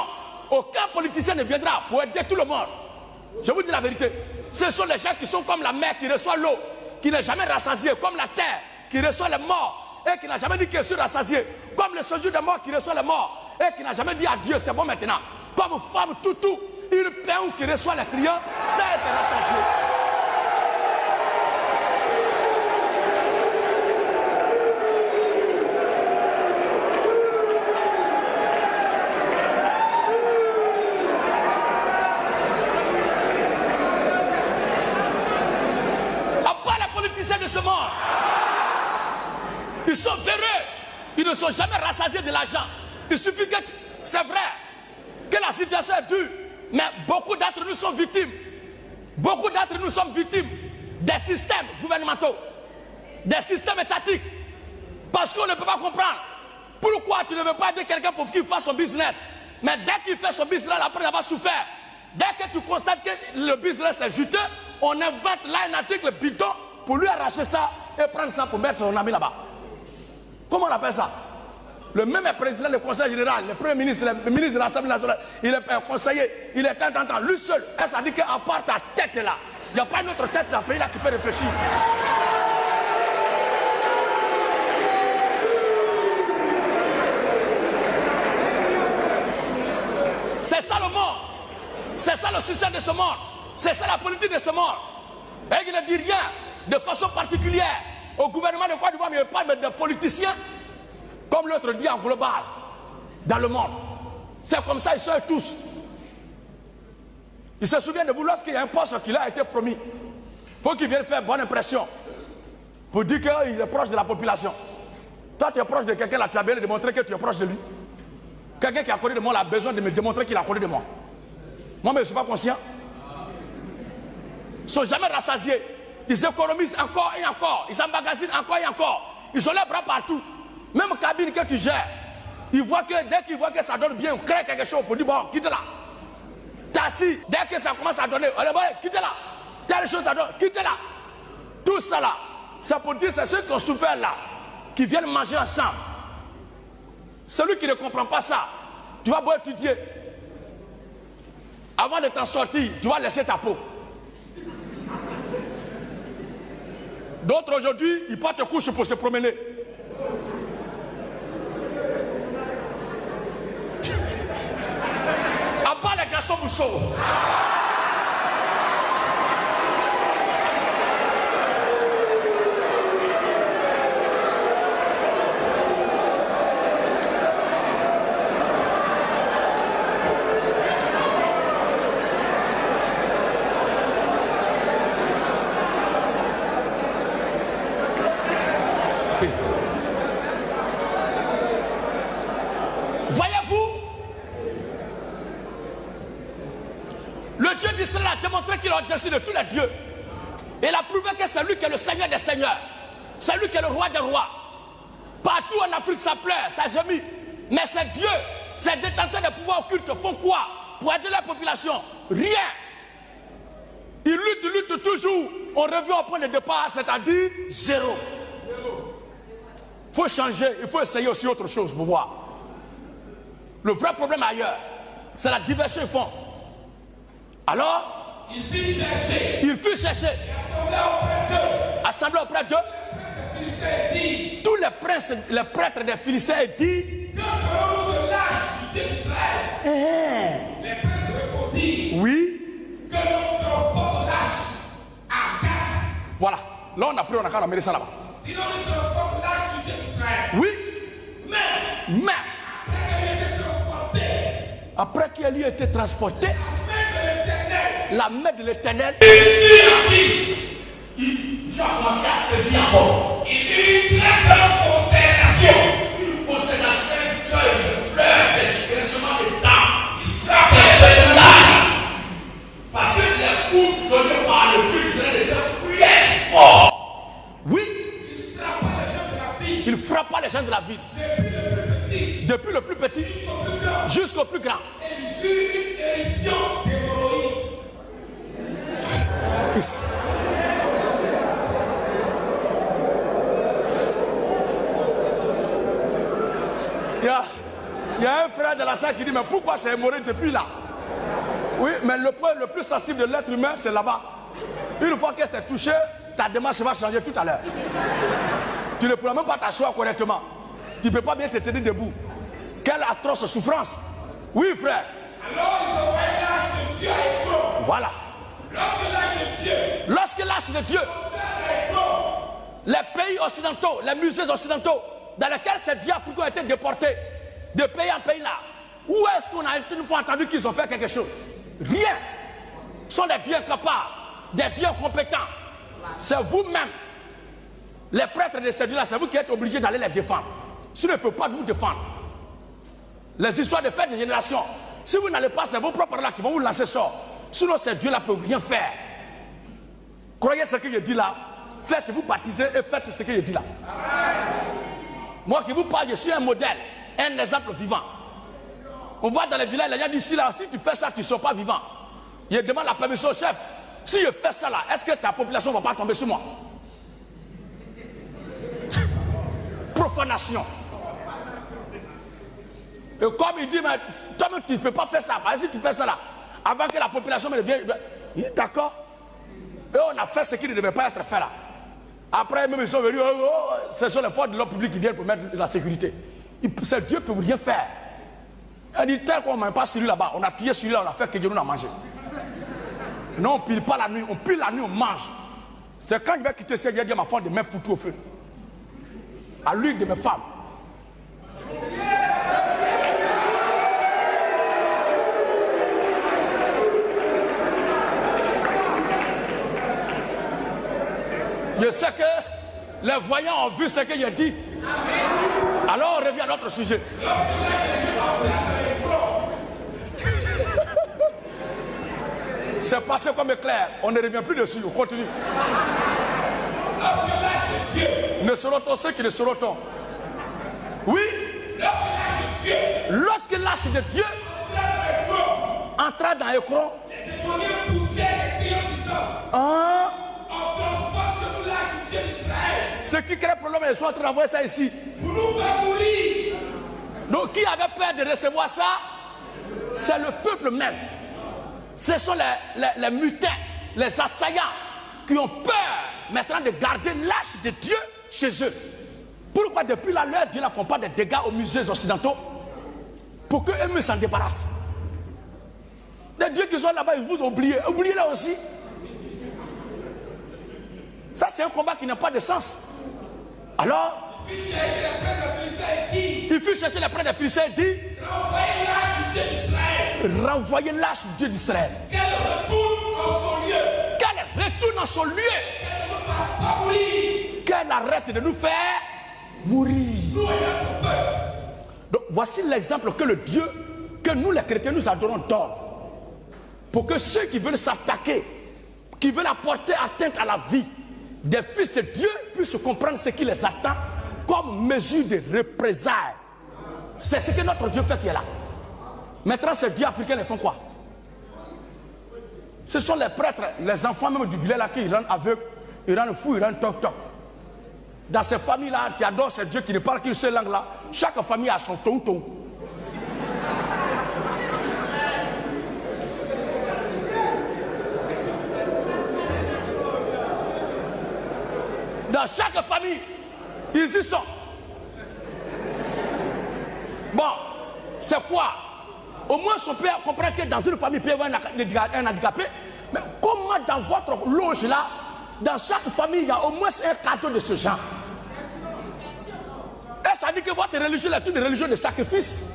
B: aucun politicien ne viendra pour aider tout le monde. Je vous dis la vérité. Ce sont les gens qui sont comme la mer qui reçoit l'eau, qui n'est jamais rassasiée, comme la terre qui reçoit les morts et qui n'a jamais dit qu'elle est rassasiée, comme le séjour des morts qui reçoit les morts et qui n'a jamais dit adieu, c'est bon maintenant. Comme femme toutou, une pain qui reçoit les clients, ça a été rassasié. Ils sont véreux, ils ne sont jamais rassasiés de l'argent. Il suffit que, c'est vrai, que la situation est dure, mais beaucoup d'entre nous sont victimes. Beaucoup d'entre nous sommes victimes des systèmes gouvernementaux, des systèmes étatiques, parce qu'on ne peut pas comprendre pourquoi tu ne veux pas aider quelqu'un pour qu'il fasse son business. Mais dès qu'il fait son business, après avoir souffert, dès que tu constates que le business est juteux, on invente là un article bidon pour lui arracher ça et prendre ça pour mettre son ami là-bas. Comment on appelle ça? Le même président du conseil général, le premier ministre, le ministre de l'Assemblée nationale, il est conseiller, il est temps, lui seul. Et ça dit qu'à part ta tête là, il n'y a pas une autre tête dans le pays là qui peut réfléchir. C'est ça le monde. C'est ça le système de ce monde. C'est ça la politique de ce monde. Et il ne dit rien de façon particulière au gouvernement de Côte d'Ivoire, mais il parle de politiciens, comme l'autre dit en global, dans le monde. C'est comme ça, ils sont tous. Il se souvient de vous lorsqu'il y a un poste qui a été promis. Il faut qu'il vienne faire bonne impression pour dire qu'il est proche de la population. Toi, tu es proche de quelqu'un, là, tu as besoin de démontrer que tu es proche de lui. Quelqu'un qui a connu de moi, il a besoin de me démontrer qu'il a connu de moi. Moi, mais je ne suis pas conscient. Ils ne sont jamais rassasiés. Ils économisent encore et encore. Ils emmagasinent encore et encore. Ils ont les bras partout. Même cabine que tu gères, ils voient que dès qu'ils voient que ça donne bien, on crée quelque chose pour dire bon, quitte-la. Tassi, dès que ça commence à donner, allez, bon, quitte-la. Telle chose ça donne, quitte-la. Tout ça là, c'est pour dire c'est ceux qui ont souffert là, qui viennent manger ensemble. Celui qui ne comprend pas ça, tu vas beau étudier. Avant de t'en sortir, tu vas laisser ta peau. D'autres aujourd'hui, ils portent couche pour se promener. À bas les garçons Bousseau. Voyez-vous, le Dieu d'Israël a démontré qu'il est au-dessus de tous les dieux. Il a prouvé que c'est lui qui est le Seigneur des seigneurs. C'est lui qui est le roi des rois. Partout en Afrique, ça pleure, ça gémit. Mais c'est Dieu, ces détenteurs de pouvoir occulte font quoi pour aider la population? Rien. Ils luttent toujours. On revient au point de départ, c'est-à-dire zéro. Il faut changer, il faut essayer aussi autre chose pour voir. Le vrai problème ailleurs, c'est la diversion qu'ils font. Alors,
C: il fit chercher.
B: Assemblé auprès d'eux. Tous les prêtres des Philistins disent.
C: Que ferons-nous de l'âge du Dieu d'Israël? Les princes
B: Là, on a pris, on a qu'à ramener ça là-bas.
C: Sinon, il transporte l'arche du Dieu d'Israël.
B: Oui,
C: Mais,
B: après qu'elle ait été transportée, la main de l'Éternel,
C: il a commencé à servir encore. Il eut une très grande consternation. Une consternation, un cœur, une pleurs, des graissements de dents. Il frappe les jeunes larmes. Parce que les coups donnés par le Dieu d'Israël étaient très forts.
B: oui,
C: Il frappa les gens de la ville.
B: il frappa les gens de la ville, depuis le plus petit jusqu'au plus grand.
C: Et il eut une éruption d'hémorroïdes.
B: Ici. Il y a un frère de la salle qui dit, mais pourquoi c'est hémorroïde depuis là? Oui, mais le point le plus sensible de l'être humain, c'est là-bas. Une fois qu'elle s'est touchée, ta démarche va changer tout à l'heure. Tu ne pourras même pas t'asseoir correctement. Tu ne peux pas bien te tenir debout. Quelle atroce souffrance. Oui, frère.
C: Alors ils envoyaient l'arche de Dieu à Écron.
B: Voilà. Lorsque l'arche de Dieu, les pays occidentaux, les musées occidentaux, dans lesquels ces dieux africains ont été déportés, de pays en pays là, où est-ce qu'on a une fois entendu qu'ils ont fait quelque chose? Rien. Ce sont des dieux capables, des dieux compétents. C'est vous-même, les prêtres de ces dieux-là, c'est vous qui êtes obligés d'aller les défendre. S'ils ne peuvent pas vous défendre, les histoires de fêtes de génération, si vous n'allez pas, c'est vos propres là qui vont vous lancer sort. Sinon, ces dieux-là ne peuvent rien faire. Croyez ce que je dis là. Faites-vous baptiser et faites ce que je dis là. Moi qui vous parle, je suis un modèle, un exemple vivant. On voit dans les villages, les gens disent ici là, si tu fais ça, tu ne seras pas vivant. Je demande la permission au chef. Si je fais ça là, est-ce que ta population ne va pas tomber sur moi? Profanation. Et comme il dit, mais toi-même tu ne peux pas faire ça. Si tu fais ça là, avant que la population me devienne. D'accord? Et on a fait ce qui ne devait pas être fait là. Après, même ils sont venus, ce sont les forces de l'ordre public qui viennent pour mettre la sécurité. C'est Dieu qui ne peut rien faire. Elle dit, tel qu'on ne met pas celui là-bas, on a tué celui-là, on a fait que Dieu nous a mangé. Non, on ne pile pas la nuit, on pile la nuit, on mange. C'est quand je vais quitter ce Dieu, ma femme de mettre foutu au feu. À l'huile de mes femmes. Je sais que les voyants ont vu ce que j'ai dit. Alors on revient à notre sujet. C'est passé comme éclair. On ne revient plus dessus. On continue. Ne seront-on ceux qui ne seront-on? Oui. Lorsque l'arche de Dieu entra dans Écron,
C: Les Écroniens poussèrent les clients disant,
B: hein?
C: on transporte chez nous l'arche du Dieu d'Israël.
B: Ce qui crée problème, ils sont en train d'envoyer ça ici.
C: Pour nous faire mourir.
B: Donc qui avait peur de recevoir ça? C'est le peuple même. Ce sont les mutins, les assaillants qui ont peur maintenant de garder l'arche de Dieu chez eux. Pourquoi depuis là, leurs dieux ne font pas de dégâts aux musées occidentaux? Pour qu'eux-mêmes s'en débarrassent. Les dieux qui sont là-bas, ils vous ont oublié. Oubliez-les aussi. Ça, c'est un combat qui n'a pas de sens. Alors,
C: Il fut chercher les prêtres des Philistins et dit,
B: il fut chercher les prêtres des Philistins et dit,
C: renvoyez l'arche du Dieu d'Israël.
B: renvoyez l'arche du Dieu d'Israël.
C: Qu'elle retourne en son lieu.
B: Qu'elle retourne en son lieu.
C: Qu'elle ne fasse pas mourir.
B: Qu'elle arrête de nous faire mourir.
C: Nous et notre peuple.
B: Donc voici l'exemple que le Dieu, que nous les chrétiens nous adorons donne. Pour que ceux qui veulent s'attaquer, qui veulent apporter atteinte à la vie des fils de Dieu puissent comprendre ce qui les attend comme mesure de représailles. C'est ce que notre Dieu fait qui est là. Maintenant ces dieux africains les font quoi? Ce sont les prêtres, les enfants même du village là qui rendent aveugles, ils rendent fous, ils rendent toc-toc. Dans ces familles-là qui adorent ces dieux qui ne parlent qu'une seule langue là, chaque famille a son tonton. Dans chaque famille, ils y sont. Bon, c'est quoi? Au moins son père comprend que dans une famille, il peut y avoir un handicapé. Mais comment dans votre loge là, dans chaque famille, il y a au moins un cadeau de ce genre. Et ça dit que votre religion est une religion de sacrifice.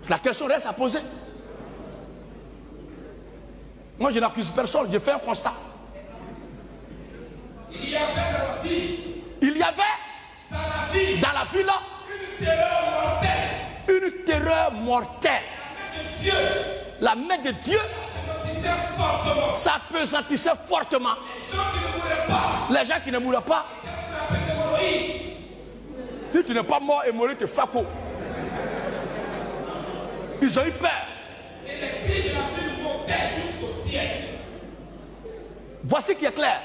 B: La question reste à poser. Moi, je n'accuse personne, je fais un constat.
C: Il y avait dans la vie,
B: dans la vie là, une terreur mortelle. La main de Dieu s'apesantissait fortement. Les gens qui ne mouraient pas. Si tu n'es pas mort et mort, tu es faco. Ils ont eu peur.
C: et les cris de la ville montaient jusqu'au ciel.
B: Voici qui est clair.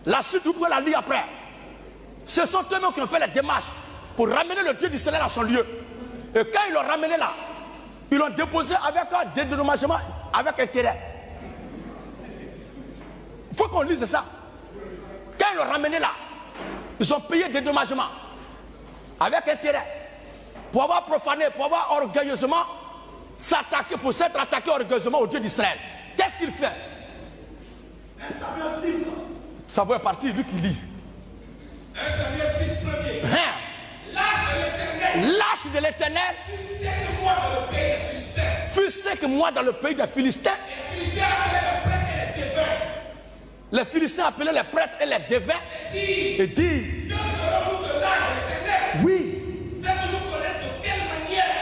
B: La suite, vous pouvez la lire après. Ce sont eux-mêmes qui ont fait les démarches pour ramener le Dieu d'Israël à son lieu. Et quand ils l'ont ramené là, ils l'ont déposé avec un dédommagement, avec intérêt. Il faut qu'on lise ça. Quand ils l'ont ramené là, ils ont payé dédommagement avec intérêt pour avoir profané, pour avoir orgueilleusement s'attaquer, pour s'être attaqué orgueilleusement au Dieu d'Israël. Qu'est-ce qu'il fait? Ça va partir, lui qui lit.
C: 1 Samuel 6 premier.
B: Lâche de l'Éternel. Fut 5 mois dans le pays des Philistins. Les Philistins appelaient les prêtres et les devins et dit, oui,
C: faites-nous connaître de quelle manière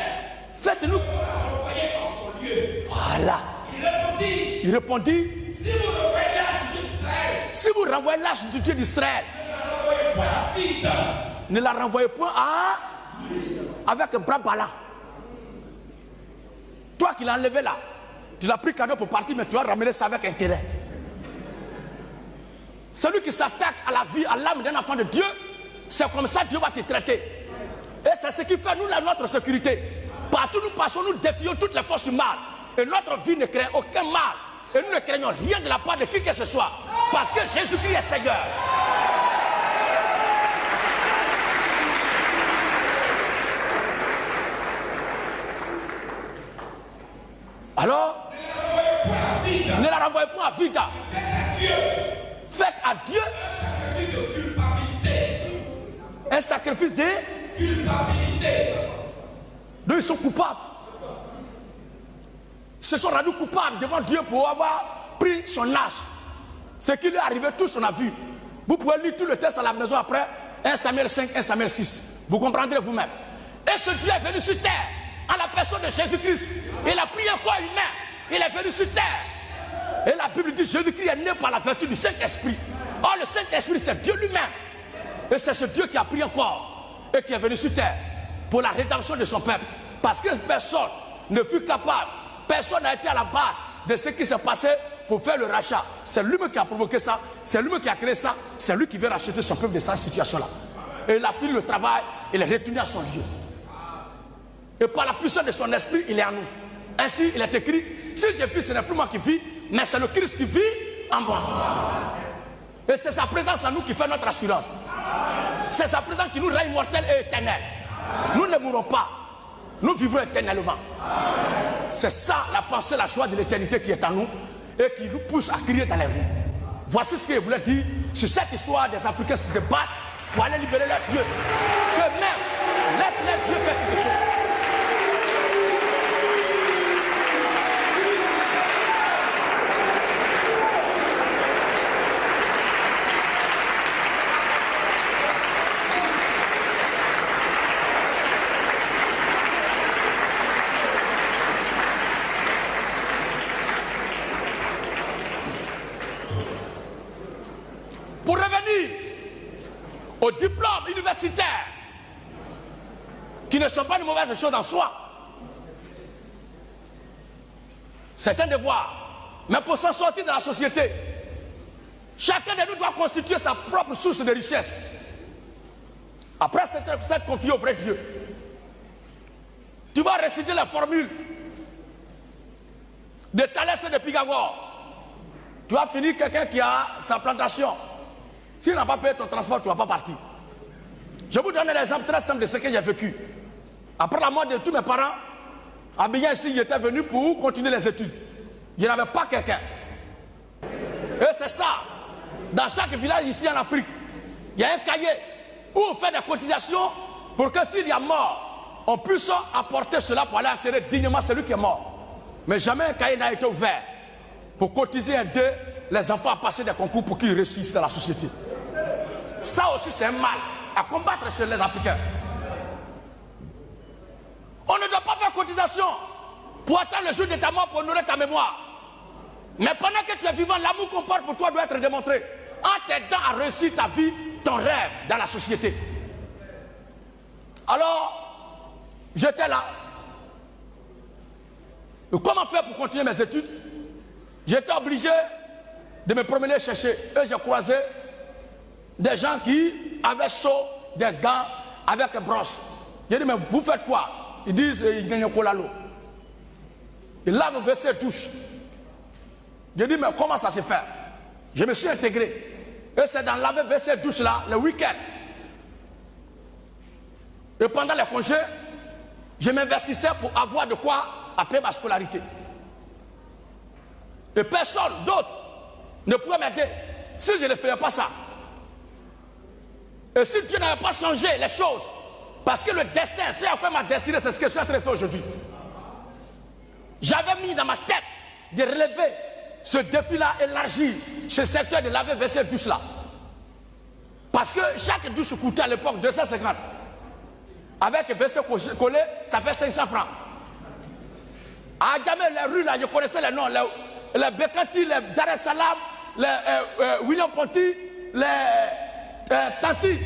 B: faites-nous.
C: envoyer dans son lieu.
B: Voilà.
C: Il répondit,
B: Il répondit,
C: si vous renvoyez l'âge du Dieu d'Israël,
B: si vous renvoyez l'âge du Dieu d'Israël, ne la renvoyez point à avec un bras bala. Toi qui l'as enlevé là, tu l'as pris cadeau pour partir, mais tu as ramené ça avec intérêt. Celui qui s'attaque à la vie, à l'âme d'un enfant de Dieu, c'est comme ça que Dieu va te traiter. Et c'est ce qui fait nous notre sécurité. Partout nous passons, nous défions toutes les forces du mal. Et notre vie ne craint aucun mal. Et nous ne craignons rien de la part de qui que ce soit. Parce que Jésus-Christ est Seigneur. Alors, ne la renvoyez point à vide. Faites à Dieu un sacrifice de culpabilité. Donc ils sont coupables. Ils se sont rendus coupables devant Dieu pour avoir pris son âge. Ce qui lui est arrivé, tous on a vu. Vous pouvez lire tout le texte à la maison après. 1 Samuel 5, 1 Samuel 6. Vous comprendrez vous-même. Et ce Dieu est venu sur terre en la personne de Jésus-Christ. Il a pris un corps humain. Il est venu sur terre. Et la Bible dit Jésus-Christ est né par la vertu du Saint-Esprit. Or le Saint-Esprit c'est Dieu lui-même. Et c'est ce Dieu qui a pris un corps et qui est venu sur terre pour la rédemption de son peuple. Parce que personne ne fut capable, personne n'a été à la base de ce qui s'est passé pour faire le rachat. C'est lui-même qui a provoqué ça, c'est lui-même qui a créé ça, c'est lui qui veut racheter son peuple de cette situation-là. Et il a fini le travail, il est retourné à son lieu. Et par la puissance de son esprit, il est en nous. Ainsi, il est écrit, si je vis, ce n'est plus moi qui vis, mais c'est le Christ qui vit en moi. Et c'est sa présence en nous qui fait notre assurance. C'est sa présence qui nous rend immortels et éternels. Nous ne mourrons pas. Nous vivrons éternellement. C'est ça la pensée, la joie de l'éternité qui est en nous et qui nous pousse à crier dans les rues. Voici ce qu'il voulait dire sur cette histoire des Africains qui se battent pour aller libérer leur Dieu. Que même, laisse-les Dieu faire quelque chose. Pour revenir aux diplômes universitaires, qui ne sont pas de mauvaises choses en soi, c'est un devoir. Mais pour s'en sortir de la société, chacun de nous doit constituer sa propre source de richesse. Après s'être confié au vrai Dieu, tu vas réciter la formule de Thalès et de Pythagore. Tu as fini quelqu'un qui a sa plantation. S'il n'a pas payé ton transport, tu ne vas pas partir. Je vous donne un exemple très simple de ce que j'ai vécu. Après la mort de tous mes parents, Abidjan ici, j'étais venu pour continuer les études. Il n'y avait pas quelqu'un. Et c'est ça. Dans chaque village ici en Afrique, il y a un cahier où on fait des cotisations pour que s'il y a mort, on puisse apporter cela pour aller enterrer dignement celui qui est mort. Mais jamais un cahier n'a été ouvert pour cotiser et aider les enfants à passer des concours pour qu'ils réussissent dans la société. Ça aussi, c'est un mal à combattre chez les Africains. On ne doit pas faire cotisation pour attendre le jour de ta mort pour honorer ta mémoire. Mais pendant que tu es vivant, l'amour qu'on porte pour toi doit être démontré en t'aidant à réussir ta vie, ton rêve dans la société. Alors, j'étais là. Et comment faire pour continuer mes études? J'étais obligé de me promener chercher. Et j'ai croisé des gens qui avaient seau, des gants avec une brosse. J'ai dit, mais vous faites quoi? Ils disent, ils gagnent cola l'eau. Ils lavent le WC douche. J'ai dit, mais comment ça se fait? Je me suis intégré. Et c'est dans laver WC douche là, le week-end. Et pendant les congés, je m'investissais pour avoir de quoi payer ma scolarité. Et personne d'autre ne pouvait m'aider si je ne faisais pas ça. Et si Dieu n'avait pas changé les choses, parce que le destin, c'est à quoi ma destinée, c'est ce que je suis en train de faire aujourd'hui. J'avais mis dans ma tête de relever ce défi-là, élargir ce secteur de laver vaisselle douche là. Parce que chaque douche coûtait à l'époque 250. Avec vaisselle collée, ça fait 500 francs. À jamais les rues là, je connaissais les noms, les Bekati, les Dar es Salaam, les William Ponty, les Tanti,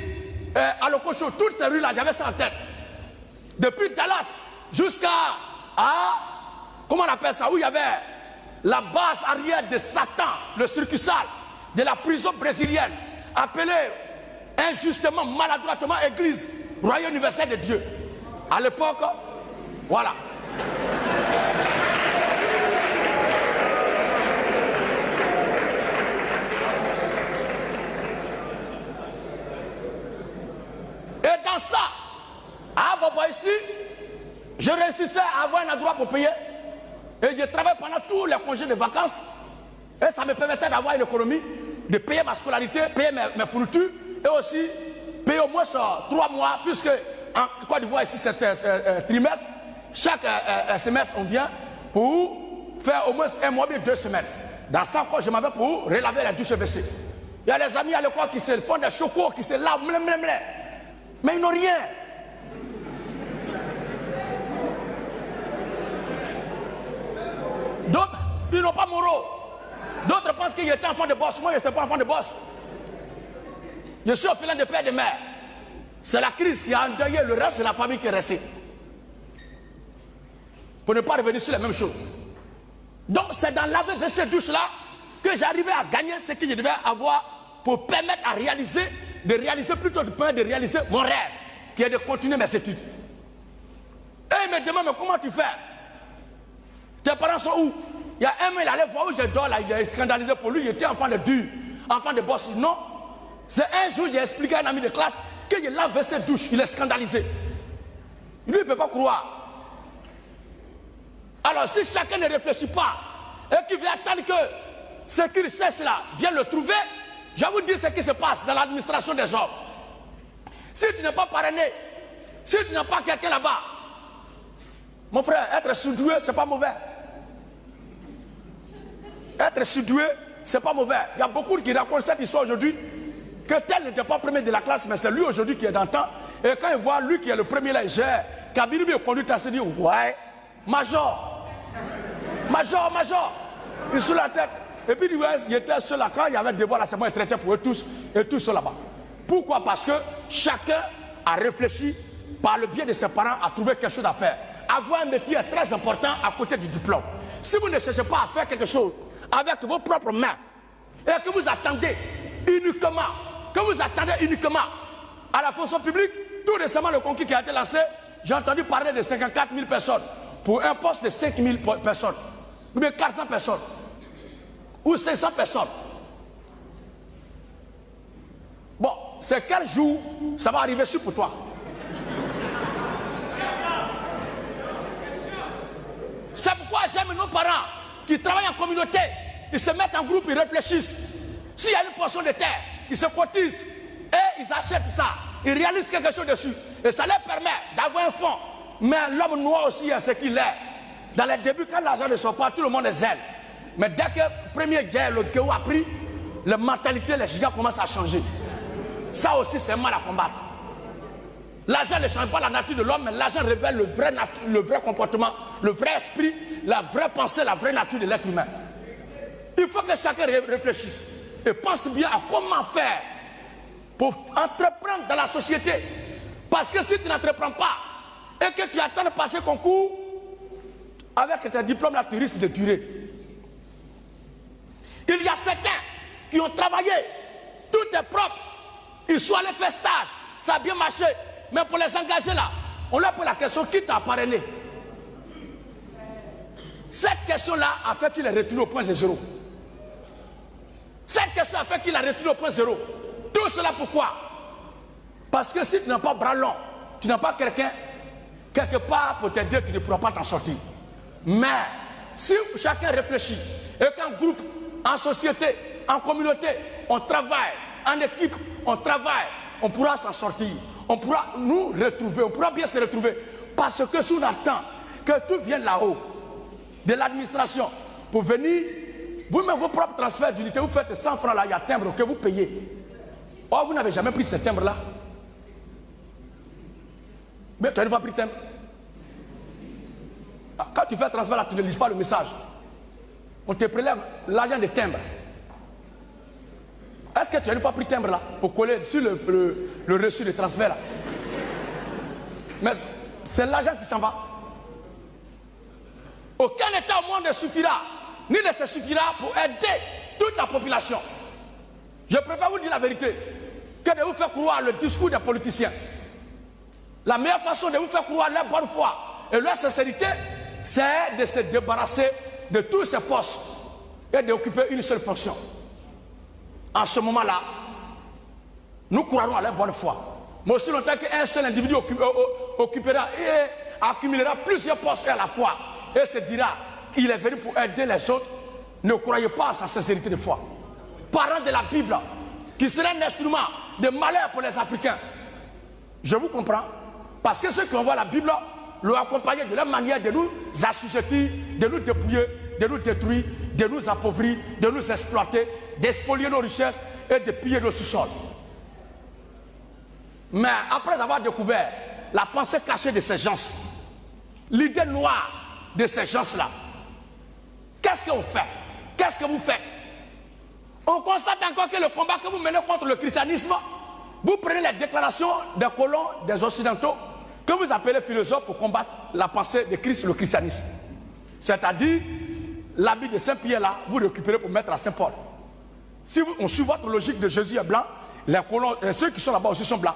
B: Alokocho, toutes ces rues là, j'avais ça en tête. Depuis Dallas jusqu'à, comment on appelle ça, où il y avait la base arrière de Satan, le succursale de la prison brésilienne, appelée injustement, maladroitement Église, Royaume universel de Dieu. À l'époque, voilà. Et dans ça, à Bobo ici, je réussissais à avoir un endroit pour payer. Et je travaille pendant tous les congés de vacances. Et ça me permettait d'avoir une économie, de payer ma scolarité, payer mes fournitures. Et aussi payer au moins 3 mois, puisque en Côte d'Ivoire ici c'est un trimestre. Chaque semestre on vient pour faire au moins 1 mois, bien 2 semaines. Dans ça, je m'avais pour relaver la douche WC. Il y a les amis à l'école qui se font des chocos, qui se lavent, mais ils n'ont rien. D'autres, ils n'ont pas moraux. D'autres pensent qu'ils étaient enfants de boss. Moi, je n'étais pas enfant de boss. Je suis orphelin de père et de mère. C'est la crise qui a endeuillé le reste de la famille qui est restée. Pour ne pas revenir sur les mêmes choses. Donc, c'est dans laver de ces douches-là que j'arrivais à gagner ce que je devais avoir pour permettre à réaliser, de réaliser plutôt de réaliser mon rêve, qui est de continuer mes études. Et ils me demandent, mais comment tu fais? Tes parents sont où? Il y a un mois, il allait voir où je dors là, il est scandalisé pour lui, il était enfant de dur, enfant de boss. Non. C'est un jour, j'ai expliqué à un ami de classe que je lave cette douche, il est scandalisé. Lui, il ne peut pas croire. Alors, si chacun ne réfléchit pas et qu'il veut attendre que ce qu'il cherche là vienne le trouver, je vais vous dire ce qui se passe dans l'administration des hommes. Si tu n'es pas parrainé, si tu n'as pas quelqu'un là-bas, mon frère, être surdoué, c'est pas mauvais. Être surdoué, c'est pas mauvais. Il y a beaucoup qui racontent cette histoire aujourd'hui, que tel n'était pas premier de la classe, mais c'est lui aujourd'hui qui est dans le temps. Et quand il voit lui qui est le premier là, il gère. Kabini lui conduit à se dire, ouais, major, il est sous la tête. Et puis il était seul là, quand il y avait des devoirs là, c'est moi, il traitait pour eux tous, et tous sont là-bas. Pourquoi? Parce que chacun a réfléchi par le biais de ses parents à trouver quelque chose à faire. Avoir un métier est très important à côté du diplôme. Si vous ne cherchez pas à faire quelque chose avec vos propres mains, et que vous attendez uniquement à la fonction publique, tout récemment le concours qui a été lancé, j'ai entendu parler de 54 000 personnes pour un poste de 5 000 personnes, ou bien 400 personnes, ou 500 personnes. Bon, c'est quel jour ça va arriver sur pour toi? C'est pourquoi j'aime nos parents qui travaillent en communauté. Ils se mettent en groupe, ils réfléchissent. S'il y a une portion de terre, ils se cotisent et ils achètent ça. Ils réalisent quelque chose dessus. Et ça leur permet d'avoir un fonds. Mais l'homme noir aussi est ce qu'il est. Dans les débuts, quand l'argent ne sort pas, tout le monde est zèle. Mais dès que la première guerre, le Kéou a pris, la mentalité, les gigants commencent à changer. Ça aussi, c'est mal à combattre. L'argent ne change pas la nature de l'homme, mais l'argent révèle le vrai comportement, le vrai esprit, la vraie pensée, la vraie nature de l'être humain. Il faut que chacun réfléchisse et pense bien à comment faire pour entreprendre dans la société. Parce que si tu n'entreprends pas et que tu attends de passer concours, avec tes diplômes là, tu risques de durer. Il y a certains qui ont travaillé, tout est propre, ils sont allés faire stage, ça a bien marché. Mais pour les engager là, on leur pose la question, qui t'a parrainé? Cette question-là a fait qu'il est retourné au point zéro. Cette question a fait qu'il est retourné au point zéro. Tout cela pourquoi? Parce que si tu n'as pas bras long, tu n'as pas quelqu'un quelque part pour t'aider, tu ne pourras pas t'en sortir. Mais si chacun réfléchit et qu'en groupe, en société, en communauté, on travaille, en équipe, on travaille, on pourra s'en sortir. On pourra nous retrouver, on pourra bien se retrouver. Parce que si on attend que tout vienne là-haut, de l'administration, pour venir, vous-même vos propres transferts d'unité, vous faites 100 francs là, il y a timbre que vous payez. Or, vous n'avez jamais pris ce timbre-là. Mais tu n'as pas pris timbre. Quand tu fais un transfert là, tu ne lis pas le message. On te prélève l'argent de timbre. Est-ce que tu n'as pas pris timbre là pour coller sur le reçu de transfert là? Mais c'est l'argent qui s'en va. Aucun État au monde ne suffira, ni ne se suffira pour aider toute la population. Je préfère vous dire la vérité que de vous faire croire le discours des politiciens. La meilleure façon de vous faire croire leur bonne foi et leur sincérité, c'est de se débarrasser de tous ces postes et d'occuper une seule fonction. En ce moment-là, nous croirons à leur bonne foi. Mais aussi longtemps qu'un seul individu occupera et accumulera plusieurs postes à la fois et se dira il est venu pour aider les autres, ne croyez pas à sa sincérité de foi. Parlant de la Bible, qui serait un instrument de malheur pour les Africains. Je vous comprends, parce que ceux qui envoient la Bible l'ont accompagné de leur manière de nous assujettir, de nous dépouiller, de nous détruire, de nous appauvrir, de nous exploiter, d'expolier nos richesses et de piller nos sous-sols. Mais après avoir découvert la pensée cachée de ces gens, l'idée noire de ces gens-là, qu'est-ce que vous faites? Qu'est-ce que vous faites? On constate encore que le combat que vous menez contre le christianisme, vous prenez les déclarations des colons, des occidentaux, que vous appelez philosophes pour combattre la pensée de Christ, le christianisme. C'est-à-dire, l'habit de Saint-Pierre là, vous récupérez pour mettre à Saint-Paul. Si on suit votre logique de Jésus est blanc, les colons, ceux qui sont là-bas aussi sont blancs.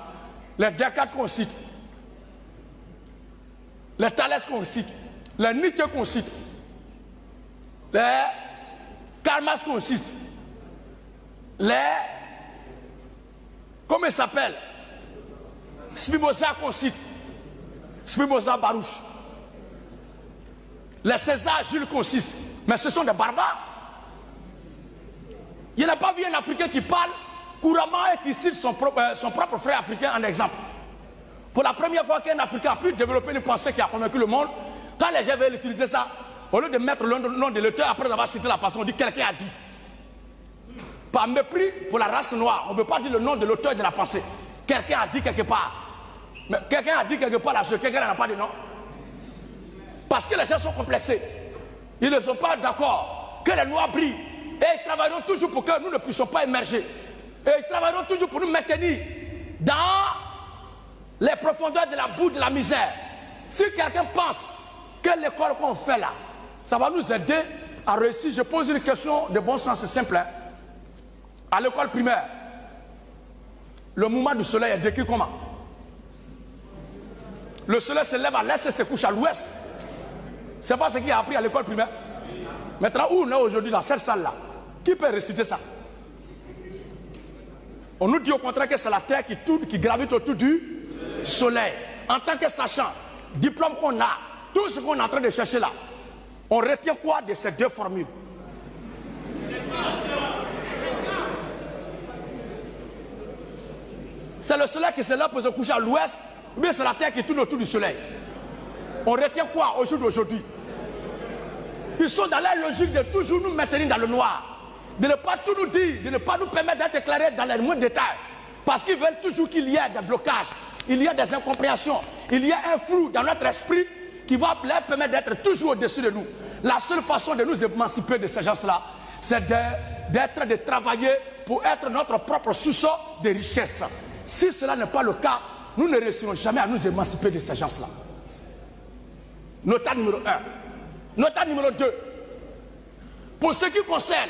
B: Les Descartes qu'on cite, les Thalès qu'on cite, les Nietzsche qu'on cite, les Karl Marx qu'on cite, les... comment il s'appelle? Spinoza qu'on cite, Spinoza Baruch, les César Jules qu'on cite, mais ce sont des barbares. Il n'a pas vu un Africain qui parle couramment et qui cite son propre frère africain en exemple. Pour la première fois qu'un Africain a pu développer une pensée qui a convaincu le monde, quand les gens veulent utiliser ça, au lieu de mettre le nom de l'auteur après avoir cité la personne, on dit quelqu'un a dit. Par mépris pour la race noire, on ne veut pas dire le nom de l'auteur de la pensée. Quelqu'un a dit quelque part. Mais quelqu'un a dit quelque part là-dessus, quelqu'un n'a pas de nom. Parce que les gens sont complexés. Ils ne sont pas d'accord que les noirs brillent. Et ils travailleront toujours pour que nous ne puissions pas émerger. Et ils travailleront toujours pour nous maintenir dans les profondeurs de la boue, de la misère. Si quelqu'un pense que l'école qu'on fait là, ça va nous aider à réussir, je pose une question de bon sens simple. Hein. À l'école primaire, le mouvement du soleil est décrit comment? Le soleil se lève à l'est et se couche à l'ouest. C'est pas ce qu'il a appris à l'école primaire. Maintenant, où on est aujourd'hui dans cette salle-là, qui peut réciter ça? On nous dit au contraire que c'est la terre qui tourne, qui gravite autour du soleil. En tant que sachant, diplôme qu'on a, tout ce qu'on est en train de chercher là, on retient quoi de ces deux formules? C'est le soleil qui se lève pour se coucher à l'ouest, ou bien c'est la terre qui tourne autour du soleil. On retient quoi au jour d'aujourd'hui? Ils sont dans la logique de toujours nous maintenir dans le noir, de ne pas tout nous dire, de ne pas nous permettre d'être éclairés dans les moindres détails. Parce qu'ils veulent toujours qu'il y ait des blocages, il y a des incompréhensions, il y a un flou dans notre esprit qui va leur permettre d'être toujours au-dessus de nous. La seule façon de nous émanciper de ces gens-là, c'est de travailler pour être notre propre source de richesse. Si cela n'est pas le cas, nous ne réussirons jamais à nous émanciper de ces gens-là. Nota numéro 1. Nota numéro 2. Pour ce qui concerne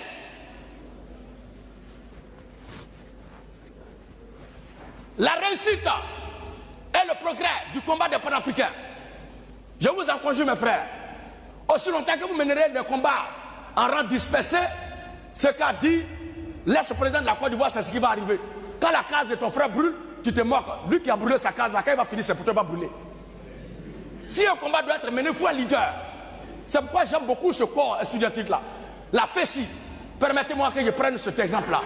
B: la réussite et le progrès du combat des panafricains, je vous en conjure mes frères, aussi longtemps que vous mènerez des combats en rang dispersé, ce qu'a dit l'ex-président de la Côte d'Ivoire, c'est ce qui va arriver. Quand la case de ton frère brûle, tu te moques. Lui qui a brûlé sa case, là, quand il va finir, c'est pour toi va brûler. Si un combat doit être mené, il faut un leader. C'est pourquoi j'aime beaucoup ce corps estudiantil-là. La FESI. Permettez-moi que je prenne cet exemple-là.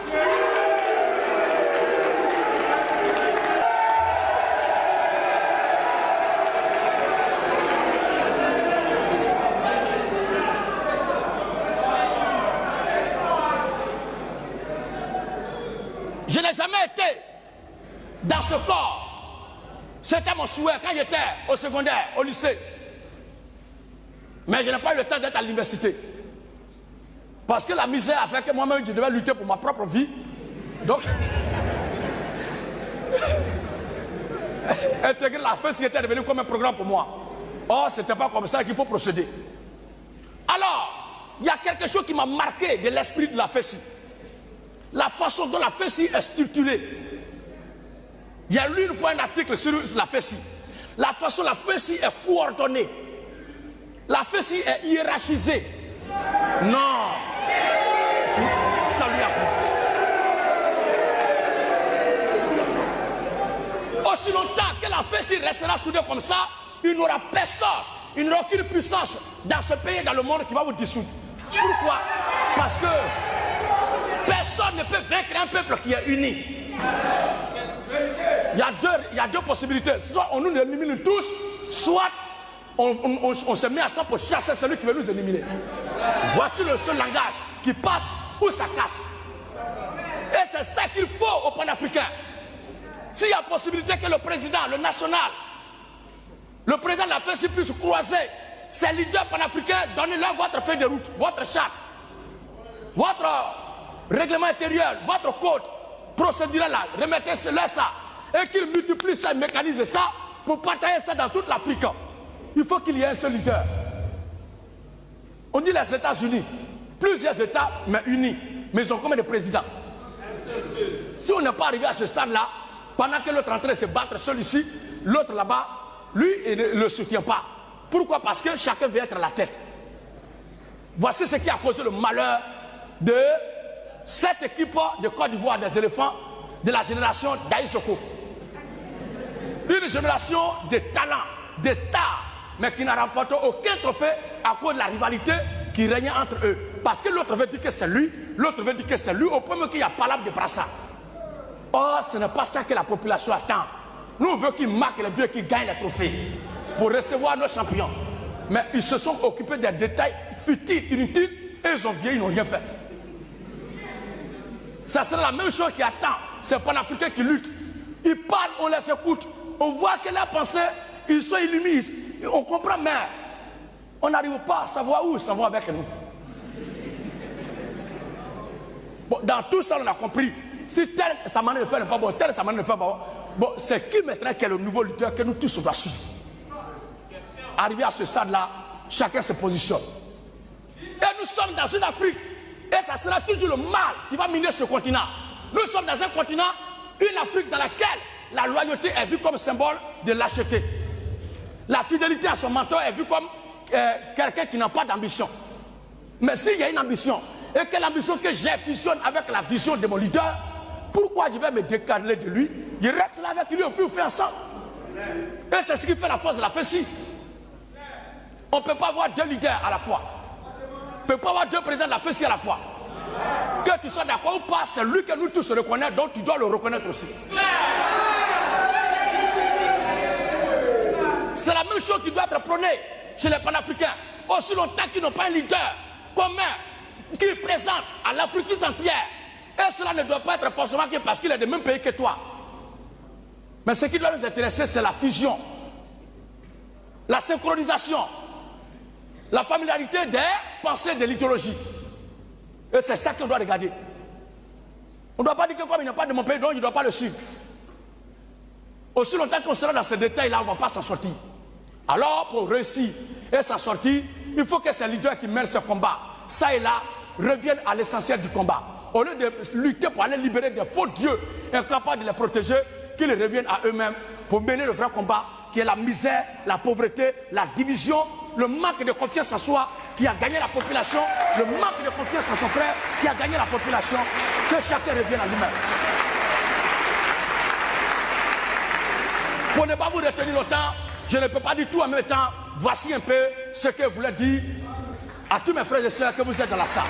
B: Je n'ai jamais été dans ce corps. C'était mon souhait quand j'étais au secondaire, au lycée. Mais je n'ai pas eu le temps d'être à l'université. Parce que la misère a fait que moi-même, je devais lutter pour ma propre vie. Donc, intégrer la FESI était devenu comme un programme pour moi. Or, ce n'était pas comme ça qu'il faut procéder. Alors, il y a quelque chose qui m'a marqué de l'esprit de la FESI. La façon dont la FESI est structurée. Il y a lu une fois un article sur la FESI. La façon dont la FESI est coordonnée. La FESI est hiérarchisée. Non. Salut à vous. Aussi longtemps que la FESI restera soudée comme ça, il n'y aura personne, il n'y aura aucune puissance dans ce pays et dans le monde qui va vous dissoudre. Pourquoi? Parce que personne ne peut vaincre un peuple qui est uni. Il y a deux possibilités. Soit on nous élimine tous, soit on se met à ça pour chasser celui qui veut nous éliminer. Voici le seul langage qui passe ou ça casse. Et c'est ça qu'il faut aux panafricains. S'il y a possibilité que le président, le national, le président de la FESI puisse croiser ses leaders panafricains, donnez-leur votre feuille de route, votre charte, votre règlement intérieur, votre code procédural là, remettez-leur ça. Et qu'ils multiplient ça, mécanisent ça pour partager ça dans toute l'Afrique. Il faut qu'il y ait un seul leader. On dit les États-Unis, plusieurs États, mais unis. Mais ils ont combien de présidents? Si on n'est pas arrivé à ce stade-là, pendant que l'autre est en train de se battre seul ici, l'autre là-bas, lui, il ne le soutient pas. Pourquoi? Parce que chacun veut être à la tête. Voici ce qui a causé le malheur de cette équipe de Côte d'Ivoire des éléphants de la génération d'Aïssoko. Une génération de talents, de stars, mais qui n'a remporté aucun trophée à cause de la rivalité qui régnait entre eux. Parce que l'autre veut dire que c'est lui, l'autre veut dire que c'est lui, au point qu'il y a pas de brassard. Or, ce n'est pas ça que la population attend. Nous, on veut qu'ils marquent les buts et qu'ils gagnent les trophées pour recevoir nos champions. Mais ils se sont occupés des détails futiles, inutiles, et ils ont vieilli, ils n'ont rien fait. Ça sera la même chose qui attend ces panafricains qui luttent. Ils parlent, on les écoute. On voit que leurs pensées, ils sont illuminés. On comprend, mais on n'arrive pas à savoir où ils s'en vont avec nous. Bon, dans tout ça, on a compris. Si tel sa manière de faire n'est pas bon, tel sa manière de faire n'est pas bon. Bon, c'est qui maintenant qui est le nouveau leader que nous tous on doit suivre. Arrivé à ce stade-là, chacun se positionne. Et nous sommes dans une Afrique. Et ça sera toujours le mal qui va miner ce continent. Nous sommes dans un continent, une Afrique dans laquelle la loyauté est vue comme symbole de lâcheté. La fidélité à son mentor est vue comme quelqu'un qui n'a pas d'ambition. Mais s'il y a une ambition, et que l'ambition que j'ai fusionne avec la vision de mon leader, pourquoi je vais me décaler de lui? Je reste là avec lui, on peut faire ensemble. Et c'est ce qui fait la force de la FESI. On ne peut pas avoir deux leaders à la fois. On ne peut pas avoir deux présidents de la FESI à la fois. Que tu sois d'accord ou pas, c'est lui que nous tous reconnaissons, donc tu dois le reconnaître aussi. C'est la même chose qui doit être prônée chez les panafricains. Aussi longtemps qu'ils n'ont pas un leader commun qui présente à l'Afrique tout entière. Et cela ne doit pas être forcément que parce qu'il est des mêmes pays que toi. Mais ce qui doit nous intéresser, c'est la fusion, la synchronisation, la familiarité des pensées de l'idéologie. Et c'est ça qu'on doit regarder. On ne doit pas dire que comme il n'est pas de mon pays, donc il ne doit pas le suivre. Aussi longtemps qu'on sera dans ces détails-là, on ne va pas s'en sortir. Alors, pour réussir et s'en sortir, il faut que ces leaders qui mènent ce combat, ça et là, reviennent à l'essentiel du combat. Au lieu de lutter pour aller libérer des faux dieux incapables de les protéger, qu'ils reviennent à eux-mêmes pour mener le vrai combat, qui est la misère, la pauvreté, la division, le manque de confiance en soi qui a gagné la population, le manque de confiance en son frère qui a gagné la population, que chacun revienne à lui-même. Pour ne pas vous retenir longtemps, je ne peux pas dire tout en même temps. Voici un peu ce que je voulais dire à tous mes frères et sœurs que vous êtes dans la salle.